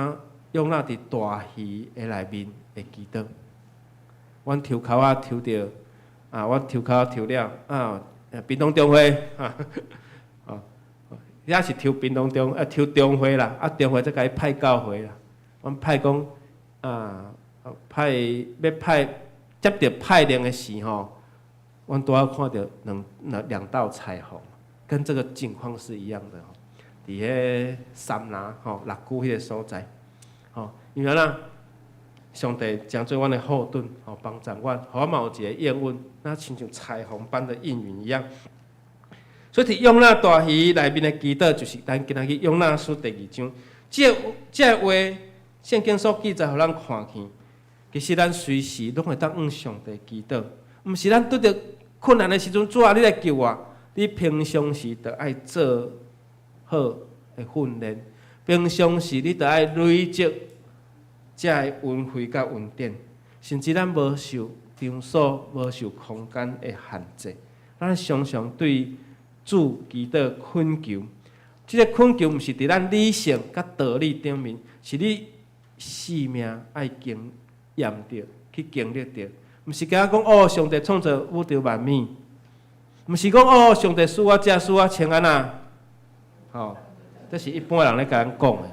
那伫大鱼的内面的祈祷，阮抽口抽着，阮抽口抽了，屏东中会也是抽屏东中，抽中会啦，中会再甲伊派教会啦。阮派讲，要派接着派令的时候，阮拄仔看到两道彩虹，跟这个境况是一样的。伫迄三拿六股迄个所在。因为咱上帝将做阮的后盾，帮助阮，互我嘛有一个应允，那亲像彩虹般的应允一样。所以，伫用那大鱼内面的祈祷，就是咱今仔日用那书第2章，这话圣经所记载，互咱看见。其实咱随时拢会当向上帝祈祷，毋是咱拄着困难的时阵，主啊，你来救我。你平常时着爱做好的训练，平常时你着爱累积。才会运费甲运点，甚至咱无受场所、无受空间的限制，咱常常对主祈祷恳求。这个恳求毋是伫咱理性甲道理顶面，是你生命爱经验着、去经历着，毋是讲上帝创造宇宙万物，毋是讲上帝使我这使我穿安那，这是一般人咧甲咱讲的。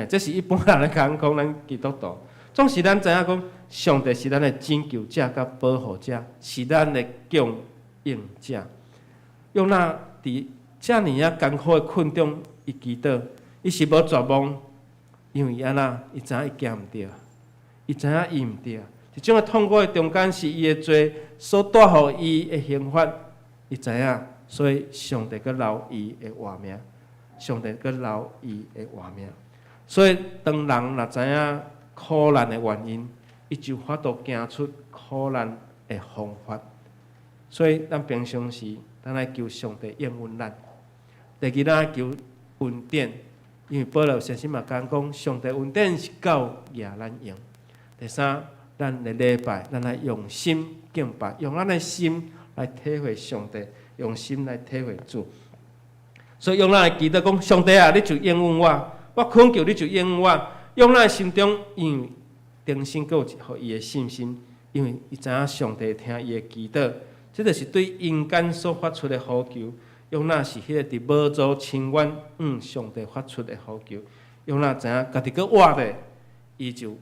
这是一般人咧讲咱基督徒，总是咱知影讲，上帝是咱的拯救者甲保护者，是咱的供应者。用那伫遮尔艰苦的困中，伊祈祷，伊是无绝望，因为安那，伊知影伊行毋对，伊知影伊毋对。这种的痛苦的中间是伊的罪所带予伊的刑罚，伊知影，所以上帝阁留伊的活命，上帝阁留伊的活命。所以，当人若知影苦难的原因，伊就法度行出苦难的方法。所以，咱平常时，咱来求上帝应允咱。第二，咱求恩典，因为保罗先生嘛讲，上帝恩典是够也咱用。第三，咱的礼拜，咱来用心敬拜，用咱的心来体会上帝，用心来体会主。所以，用咱的祈祷讲，上帝啊，你就应允我。我恳求你就应允我，用咱心中因为重新有互伊的信心，因为伊知影上帝听伊的祈祷，这就是对阴间所发出的呼求。用咱是迄个伫无足深渊上帝发出的呼求，用咱知影家己搁活咧，伊就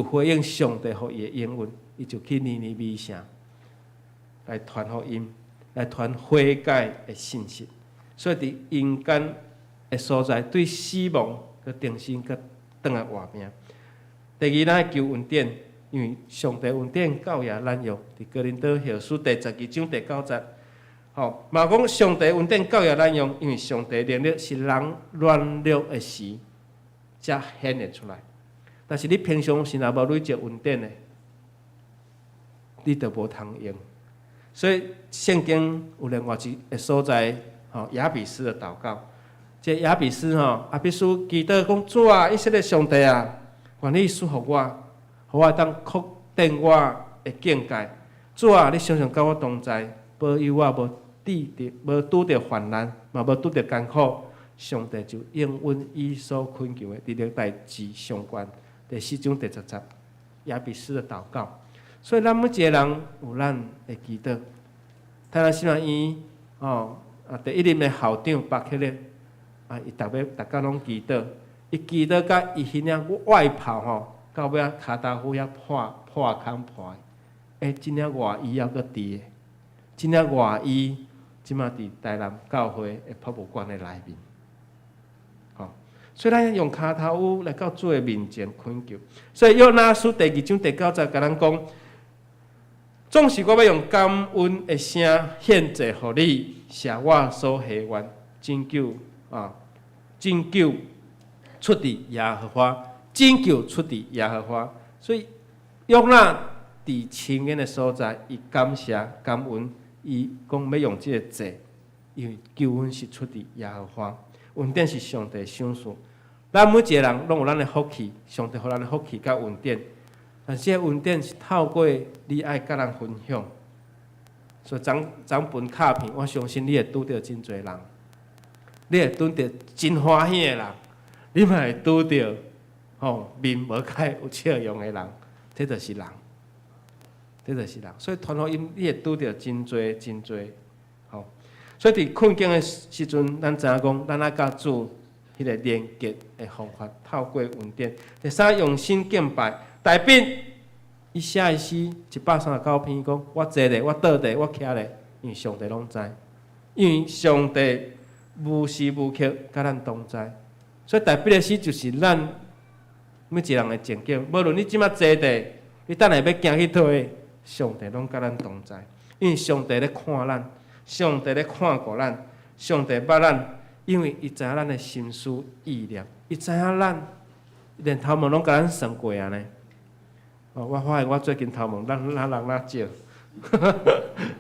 回应上帝互伊的应允，伊就去尼尼微城来传福音，来传悔改的信息。所以伫阴间的所在，对死亡佮重新佮转来活命。第二，咱求恩典，因为上帝恩典够也咱用。伫哥林多后书第12章第9节，嘛讲上帝恩典够也咱用，因为上帝能力是人软弱的时才显现出来。但是你平常时若无累积恩典的，你就无通用。所以圣经有另外一个所在亚比斯的祷告。这亚比斯亚比斯祈祷讲：主啊，以色列上帝啊，愿你赐福我，互我当扩展我的境界。主啊，你常常甲我同在，保佑我无拄着患难，嘛无拄着艰苦。上帝就应允伊所恳求的，伫咧代志相关第4章第10节，亚比斯的祷告。所以咱每一个人有咱的祈祷。台南新闻院第1任的校长巴克勒伊逐工拢祈祷，伊祈祷甲伊迄领外袍到尾骹踏虎遐破空破的，即领外衣还阁伫的，即领外衣即马伫台南教会的博物馆的内面。所以咱用骹头舞来到主的面前恳求。所以约拿书第2章第9节甲咱讲，总是我要用感恩的声献祭予你，是我所希望，拯救出伫耶和华，拯救出伫耶和华。所以约拿伫青烟的所在，伊感谢感恩，伊讲要用这个祭，因为救恩是出伫耶和华。恩典是上帝赏赐，咱每一个人拢有咱的福气，上帝予咱的福气甲恩典。但是这恩典是透过你爱甲人分享，所以总分卡片，我相信你会拄到真侪人，你会拄到真欢喜的人，你嘛会拄到面无开有笑容的人，这就是人，这就是人。所以传福音，你会拄到真侪。所以伫困境的时阵，咱知影讲，咱爱甲主迄个连结的方法，透过恩典。第3，用心敬拜。大饼，伊写的诗139篇，讲我坐咧，我倒咧，我徛咧，因为上帝拢知，因为上帝无时无刻甲咱同在。所以大饼的诗就是咱每一个人的情景，无论你即马坐咧，你等下要行去佗，上帝拢甲咱同在，因为上帝咧看咱。上帝咧看顾咱，上帝捌咱，因为伊知影咱的心思意念，伊知影咱连头毛拢甲咱算过啊呢。我发现我最近头毛咱人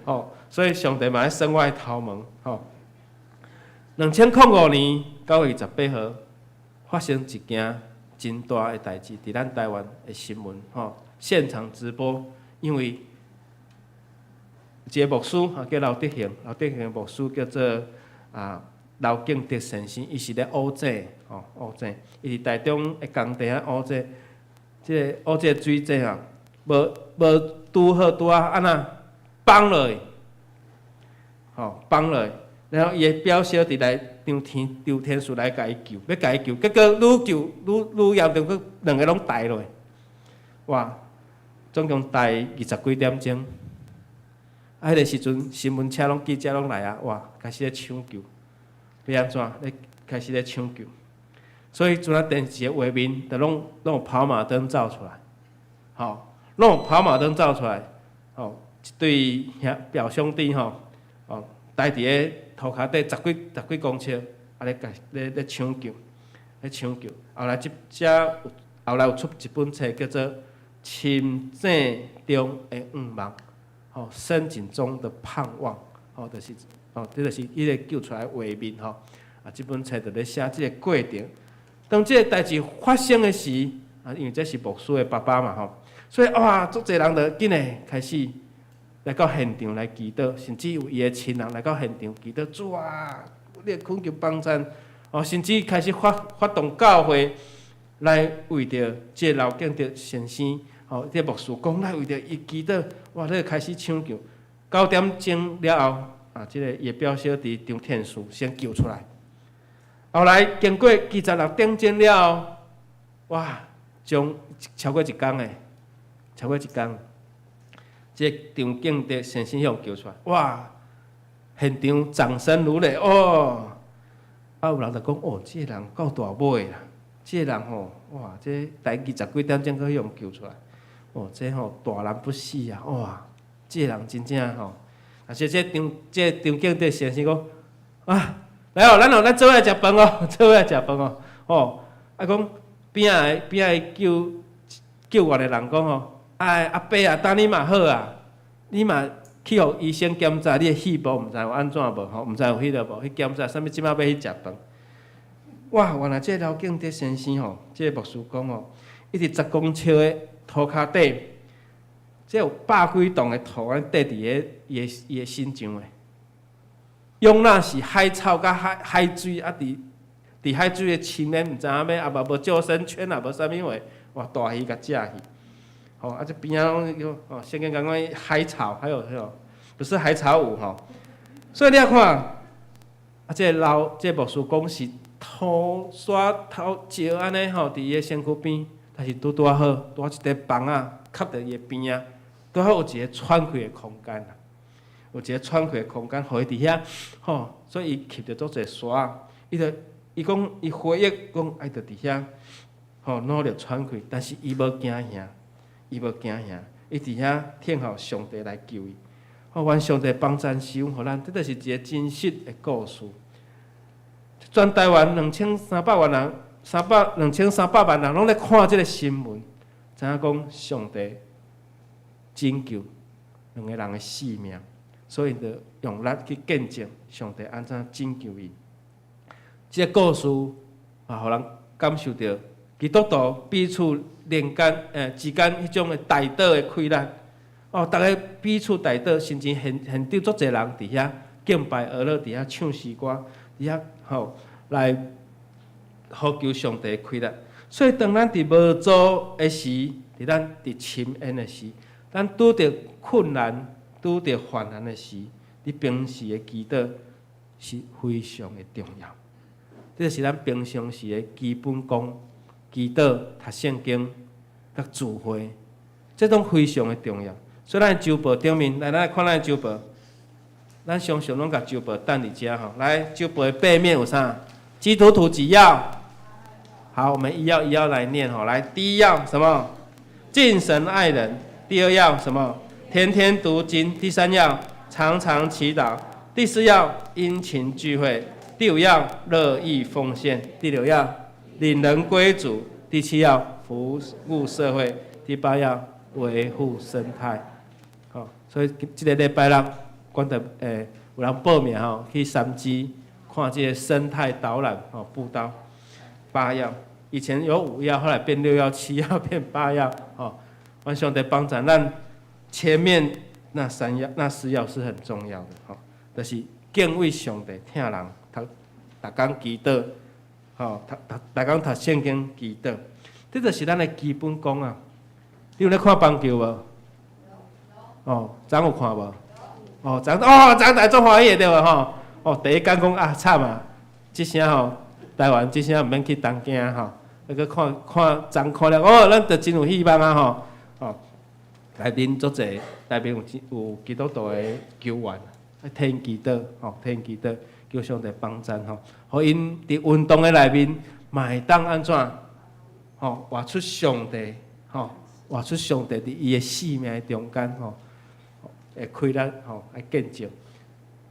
少，所以上帝嘛咧算我的头毛。2005年9月28号发生一件真大的代志，伫咱台湾的新闻，现场直播，因为一个牧师叫刘德兴的牧师叫做刘敬德先生，伊是咧乌井，伊伫台中的工地乌井，即个乌井水井无拄好安那崩落去，崩落去，然后伊的表小伫来张天树来甲伊救，要甲伊救，结果愈救愈严重，佮2个拢呆落去，哇，总共呆20几点钟。迄个时阵，新闻车拢记者拢来啊，哇，开始咧抢救，要安怎？咧开始咧抢救，所以阵啊电视的画面，就拢有跑马灯照出来，拢有跑马灯照出来，一对表兄弟待伫咧涂骹底十几公尺，咧抢救，后来后来有出一本册叫做《深井中的愿望》。深井中的盼望，就是这就是伊个救出来的画面这本册就咧写这个过程。当这个代志发生的时，因为这是牧师的爸爸嘛所以哇，足侪人就紧诶开始来到现场来祈祷，甚至有伊的亲人来到现场祈祷，主啊，你恳求帮助甚至开始发动教会来为着这刘敬德先生。这牧师讲，来为着伊祈祷，哇！咧开始抢救，9点钟了后，这个叶表小弟张天树先救出来。后来经过26点钟了后，哇！将超过1天诶，这张敬德先生救出来，哇！现场掌声如雷有人就讲这个人够大尾啦，这个人哇！这待20几点钟去救出来。这大难不死啊！哇，这人真正而且这张敬德先生讲来咱做伙来食饭讲边仔救我的人讲阿伯啊，等你嘛好啊，你嘛去互医生检查你的细胞，毋知有安怎无吼，毋知有迄个无，去检查啥物即摆要去食饭。哇，原来这个廖敬德先生吼，这个牧师讲吼，一直10公尺的涂骹底，这有100几栋的土安缀伫伊的身上的。用那是海草甲海水啊，伫海水的深面，毋知影要也无救生圈，也无啥物话，哇，大鱼甲食去。吼，啊，这边仔拢有哦，先跟讲讲海草，还有不是海草舞吼。所以你要看，啊，这牧师讲是土沙头石安尼吼，伫伊的身躯边，但是拄好，拄一块房啊，靠伫伊的边啊，拄好有一个喘气的空间啦。有一个喘气的空间，互伊伫遐吼，所以伊吸着足侪沙。伊讲伊回忆讲，爱着伫遐吼努力喘气，但是伊无惊吓，伊伫遐听候上帝来救伊。吼，愿上帝帮咱使用，互咱，这就是一个真实的故事。全台湾2300万人，2300万人拢咧看即个新闻，知影讲上帝拯救2个人的性命。所以，就用力去见证上帝安怎拯救伊。这个故事啊，互人感受到基督徒彼此之间迄种的大道的开展。哦，大家彼此大道，甚至现场足侪人伫遐敬拜俄勒，伫遐唱诗歌，伫遐来呼求上帝的开展。所以，当咱伫无助的时，咱伫深渊的时，咱拄着困难。拄着患难的时，你平时的祈祷是非常的重要。这就是咱平常时的基本功，祈祷、读圣经、甲聚会，这种非常的重要。所以咱周报顶面，来咱来看咱周报，咱常常拢甲周报等伫遮吼。来，周报的背面有啥？基督徒几要？好，我们一要来念吼。来，第一要什么？敬神爱人。第二要什么？天天读经，第3要常常祈祷，第4要殷勤聚会，第5要乐意奉献，第6要领人归主，第7要服务社会，第8要维护生态。好，所以这个礼拜六，管得有人报名吼，去3芝看这个生态导览步道。8要，以前有5要，后来变6要、7要，变8要。愿上帝帮助咱。前面那4要是很重要的，就是敬畏上帝，听人逐工祈祷，逐工读圣经祈祷，这就是咱的基本功啊。你有咧看棒球无？昨有看无？昨大足欢喜的对无？第一天讲啊惨啊，即声台湾即声毋免去东京那个看昨看了，咱就真有希望啊内面足侪，内面有基督徒的球员，天祈祷，天祈祷，求上帝帮助互因伫运动的内面，嘛会当安怎，活出上帝，活出上帝伫伊的生命中间，会开咱，来见证。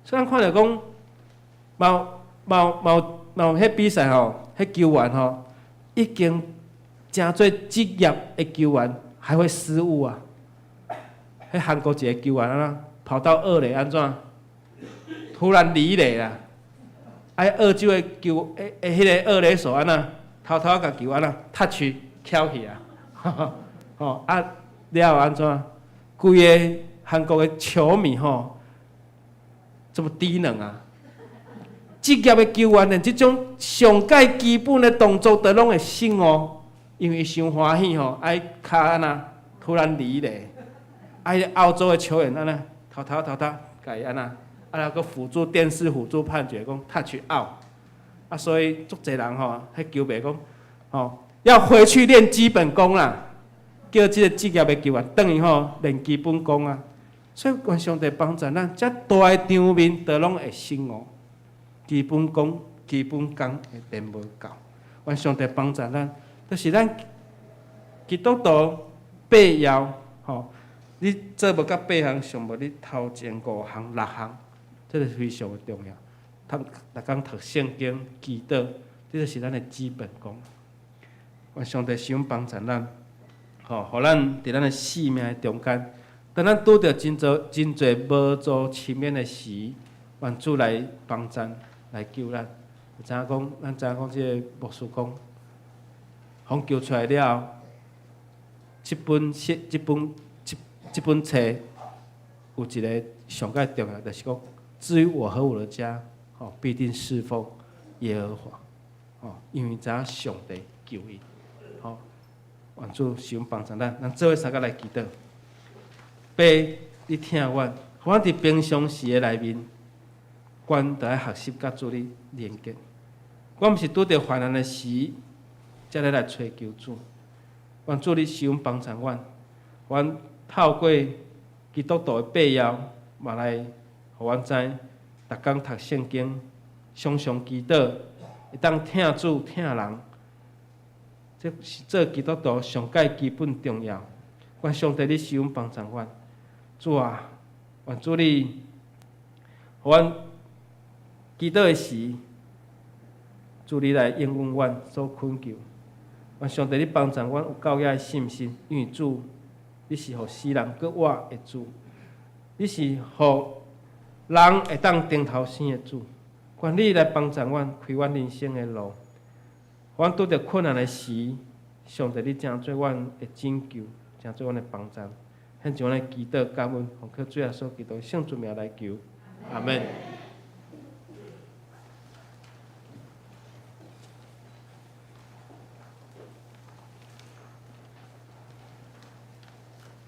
所以咱看到讲，某迄比赛迄球员已经真做职业的球员，还会失误啊！迄韩国一个球员啊，跑到2垒安怎？突然离垒啦！澳洲的球迄个2垒手安怎？偷偷甲球安怎touch翘起啊！了后安怎？规个韩国的球迷这么低能啊！职业的球员连这种上界基本的动作都拢会省因为伊伤欢喜爱骹安怎突然离垒。澳洲的球员安怎偷偷甲伊安怎，搁辅助电视辅助判决讲 touch out，所以足侪人迄球迷讲要回去练基本功啦，叫这个职业的球员等于练基本功啊。所以愿上帝帮助咱，遮大的场面都拢会省基本功、基本功一定无够。愿上帝帮助咱，就是咱基督徒8要你做无到8项，上无你头前5项、6项，这是非常的重要。逐工读圣经、祈祷，这就是咱的基本功。愿上帝想帮助咱，互咱伫咱的生命中间，当咱拄着真侪无助深渊的时，愿主来帮咱，来救咱。知影讲，咱知影讲，即个牧师讲，互救出来了后，即本册有一个上界重要，就是讲，至于我和我的家，必定侍奉耶和华，因为知影上帝救伊，愿主使用帮助咱做伙三个来祈祷。爸，你听阮，互阮伫平常时的内面，阮着爱学习甲主你连结。阮毋是拄着患难的时，才来找求主。愿主你使用帮助阮，阮透过基督徒的背要，嘛来，互阮知，逐工读圣经，常常祈祷，会当听主听人。这是做基督徒上界基本重要。愿上帝你使用帮助阮。主啊，愿主你，互阮祈祷的时，主你来应允阮所恳求。愿上帝你帮助阮有够野的信心，因为主，你是互世人搁活的主，你是互人会当顶头生的主。愿你来帮助阮开阮人生的路。阮拄着困难的时，上帝你真做阮的拯救，真做阮的帮助。向着阮的祈祷感恩，奉靠主耶稣基督圣主名来求，阿门。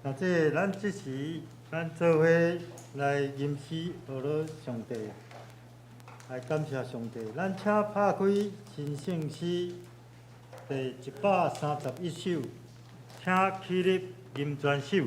咱即时，咱做伙来吟诗学了上帝，来感谢上帝。咱请拍开新圣诗第131首，请起立吟全首。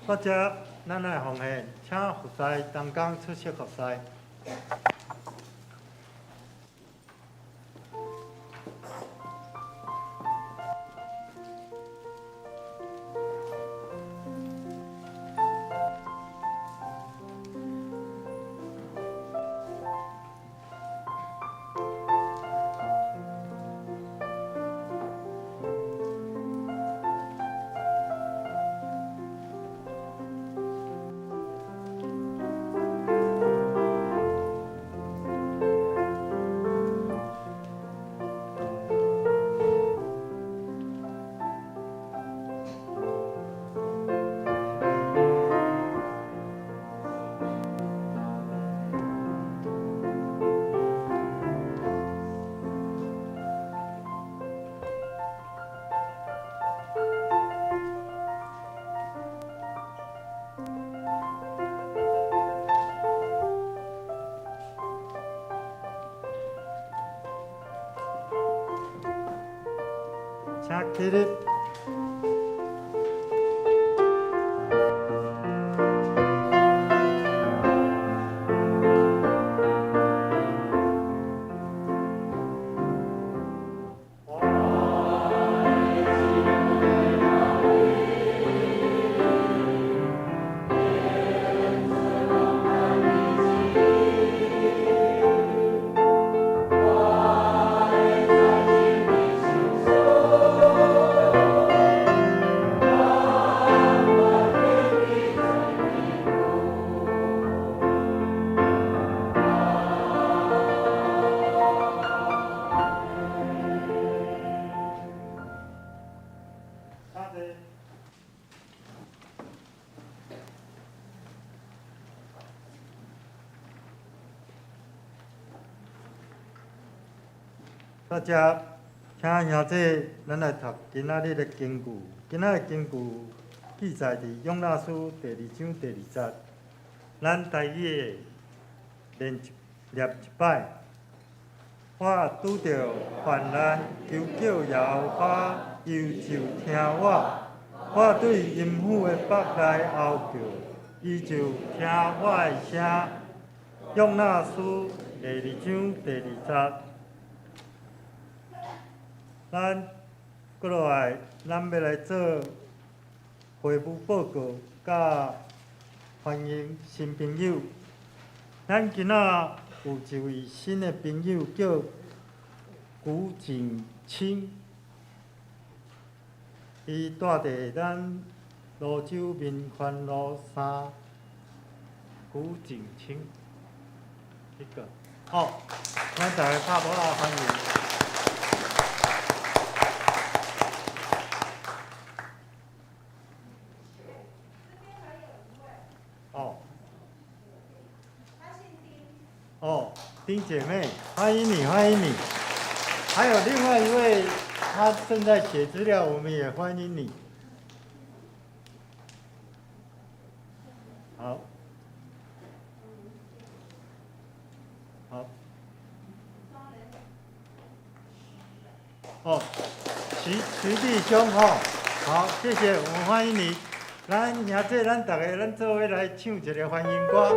或者咱来奉献，请服侍同工出席服侍。起立。大家，请兄弟，咱来读今仔日的经句。今仔的经句记载伫《约拿书》第2章第2节。咱台语的念一摆。我拄着患难，求救耶和华，伊就听我。我对阴府的北来吼叫，伊就听我的声。约拿书第2章第2节。咱过落来，咱要来做会务报告，甲欢迎新朋友。咱今仔有一位新的朋友叫古景清，伊住伫咱泸州民权路3。古景清，好，咱大家拍鼓啦，欢迎。丁姐妹，欢迎你，欢迎你。还有另外一位，他正在写资料，我们也欢迎你。好，好。徐弟兄吼，好，谢谢，我们欢迎你。咱兄弟，咱大家咱做伙来唱一个欢迎歌。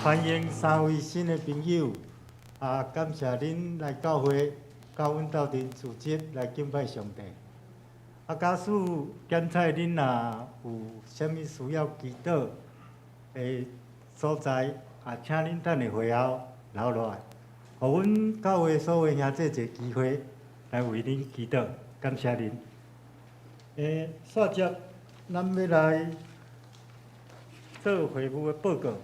欢迎3位新的朋友，感谢恁来教会，到阮斗阵组织来敬拜上帝。假使检查恁若有啥物需要祈祷的所在，请恁等下会后留落来，互阮教会所有兄弟一个机会来为恁祈祷，感谢恁。煞接，咱要来做会务的报告。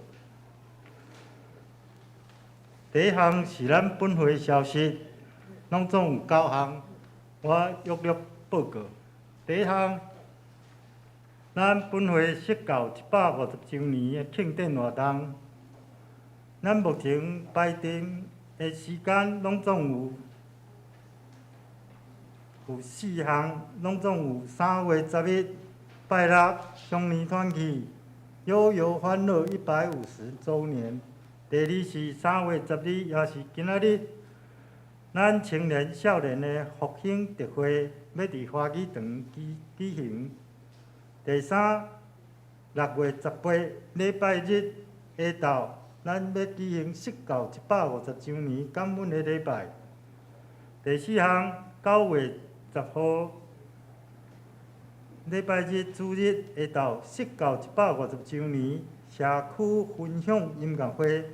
第一项是咱本会消息，拢总有9项，我约略报告。第一项，咱本会设到150周年的庆典活动，咱目前排定的时间拢总有4项，拢总有3月11日拜六乡年团契悠游欢乐150周年。第二是3月10日，也是今仔日，咱青年少年的复兴特会要伫花语堂举行。第三，6月18礼拜日下昼，咱要举行设到150周年感恩的礼拜。第四项，9月10号礼拜日主日下昼设到150周年社区分享音乐会。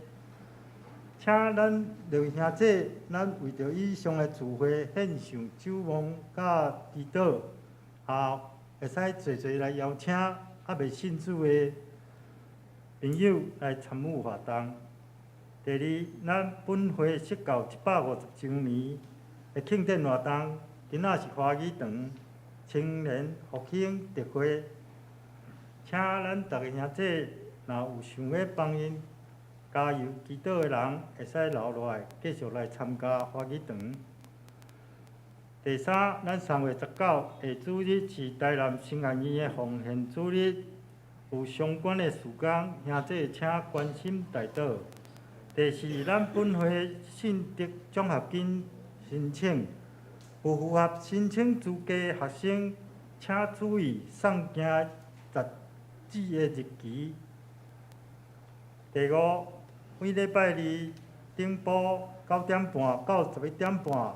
请咱两位兄弟，咱为着以上的聚会献上守望甲祈祷，会使齐齐来邀请未信主的朋友来参与活动。第二，咱本会设到150周年的庆典活动，今仔是花语堂青年复兴特会，请请咱逐个兄弟，若有想要帮因加油祈祷的人，会使留落来，继续来参加花语堂。第三，咱3月19下主日是台南新安医的奉献主日，有相关的事工，兄弟请关心代祷。第四，咱本会信德奖学金申请，有符合申请资格的学生，请注意送件截止的日期。第五，每礼拜二顶晡9点半到11点半，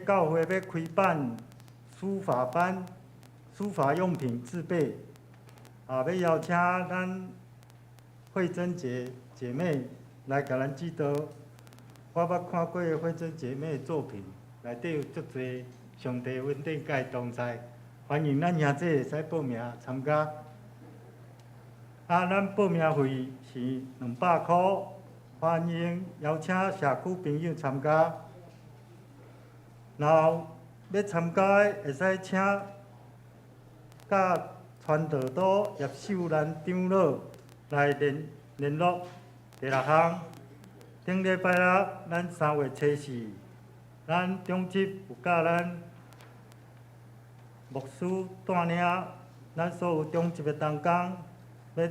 教会要开办书法班，书法用品自备。要邀请咱慧珍姐妹来甲咱指导。我捌看过慧珍姐妹的作品，内底有足侪上帝恩典甲伊同在，欢迎咱兄弟会使报名参加。咱报名费是200块，欢迎邀请社区朋友参加。然后要参加的会使请甲传道组叶秀兰长老来联络。第6项，顶礼拜六咱3月初4，咱中执有甲咱牧师带领咱所有中执的同工，要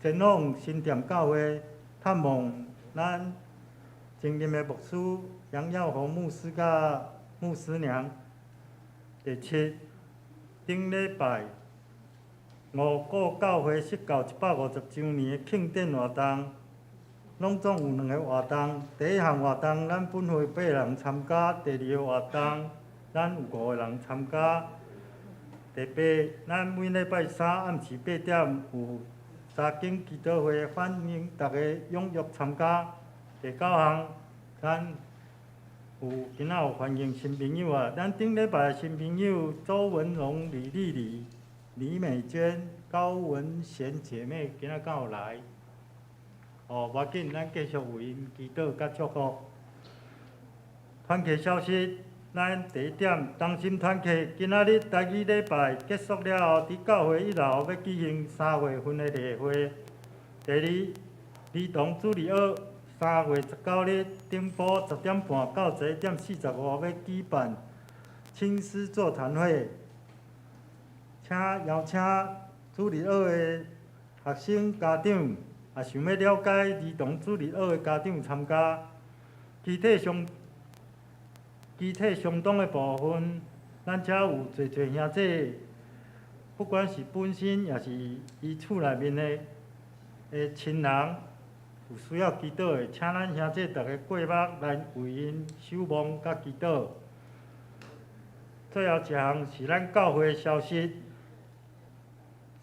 前往新店教会探望咱前任的牧师杨耀宏牧师甲牧师娘。第7，顶礼拜5个教会设教150周年的庆典活动，拢总有2个活动。第1项活动，咱本会8个人参加；第2个活动，咱有5个人参加。第8，咱每礼拜3暗时8点有查经祈祷会，欢迎大家踊跃参加。第9项，咱今仔有欢迎新朋友啊！咱顶礼拜的新朋友周文荣、李丽丽、李美娟、高文贤姐妹今仔敢有来？无要紧，咱继续为因祈祷甲祝福。团契消息，咱第1点，同心团契今仔日台语礼拜结束了后，伫教会1楼要举行3月份的例会。第2，儿童主日学3月19日顶晡10点半到11点45要举办青师座谈会，请邀请主日学的学生家长，也想要了解儿童主日学的家长参加。具体相当的部分，咱遮有侪兄弟，不管是本身也是伊厝内面的亲人。有需要祈祷的，请咱兄弟大家过目来为因守望甲祈祷。最后一项是咱教会的消息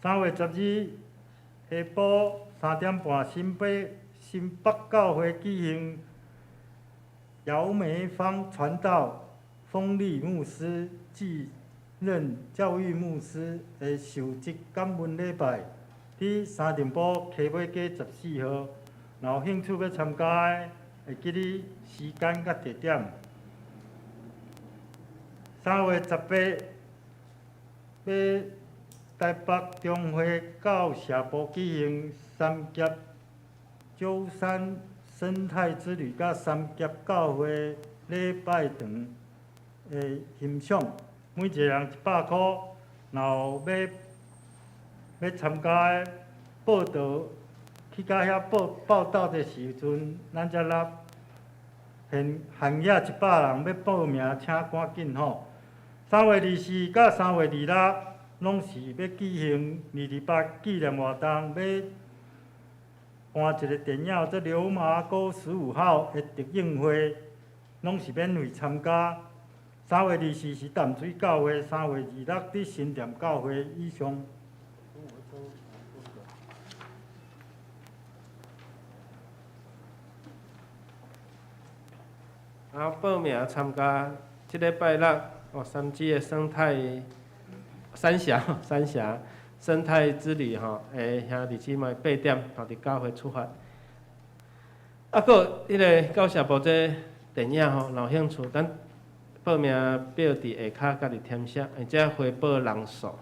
，3月12日下晡3点半，新北教会举行姚梅芳传道、丰利牧师继任教育牧师的受职感恩礼拜，伫三重埔溪尾街14号。若有兴趣要参加的，会记你时间甲地点。3月18日，要台北中华到社部举行三峡九山生态之旅甲三峡教会礼拜堂的欣赏，每一个人100块。然后要参加的报道。去到遐报道的时阵，咱才落限额100人要报名，请赶紧吼。3月24到3月26，拢是要举行228纪念活动，要办一个电影，这流麻沟15号的特映会，拢是免费参加。3月24是淡水教会，3月26伫新店教会以上。然后报名参加即礼拜六三芝的生态三峡生态之旅会兄弟姊妹8点伫教会出发。个迄个教社部这电影有兴趣，咱报名表伫下骹家己填写，或者回报人数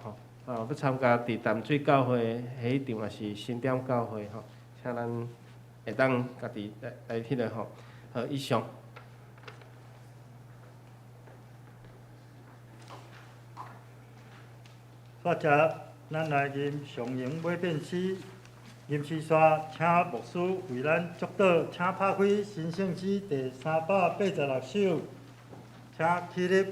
要参加伫淡水教会迄一场也是新店教会吼，请咱会当家己来迄个吼，以上。接着，咱来吟上营尾变诗，吟诗刷，请牧师为咱祝祷，请拍开新圣诗第386首，请起立。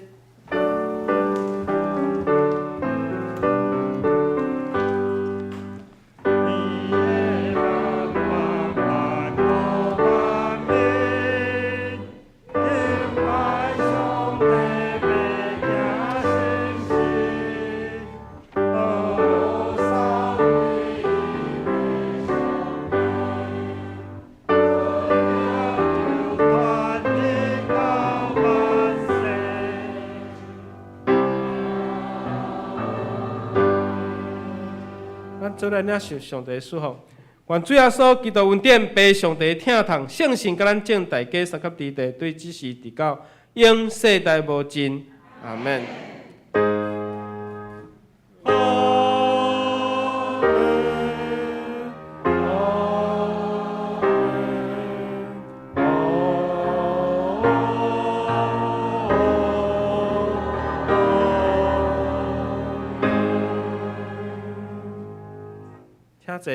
做咱领受上帝的祝福，愿主耶稣基督恩典、被上帝疼痛、圣神，甲咱正大家三及地对指示直到永世代无尽。阿门。请坐。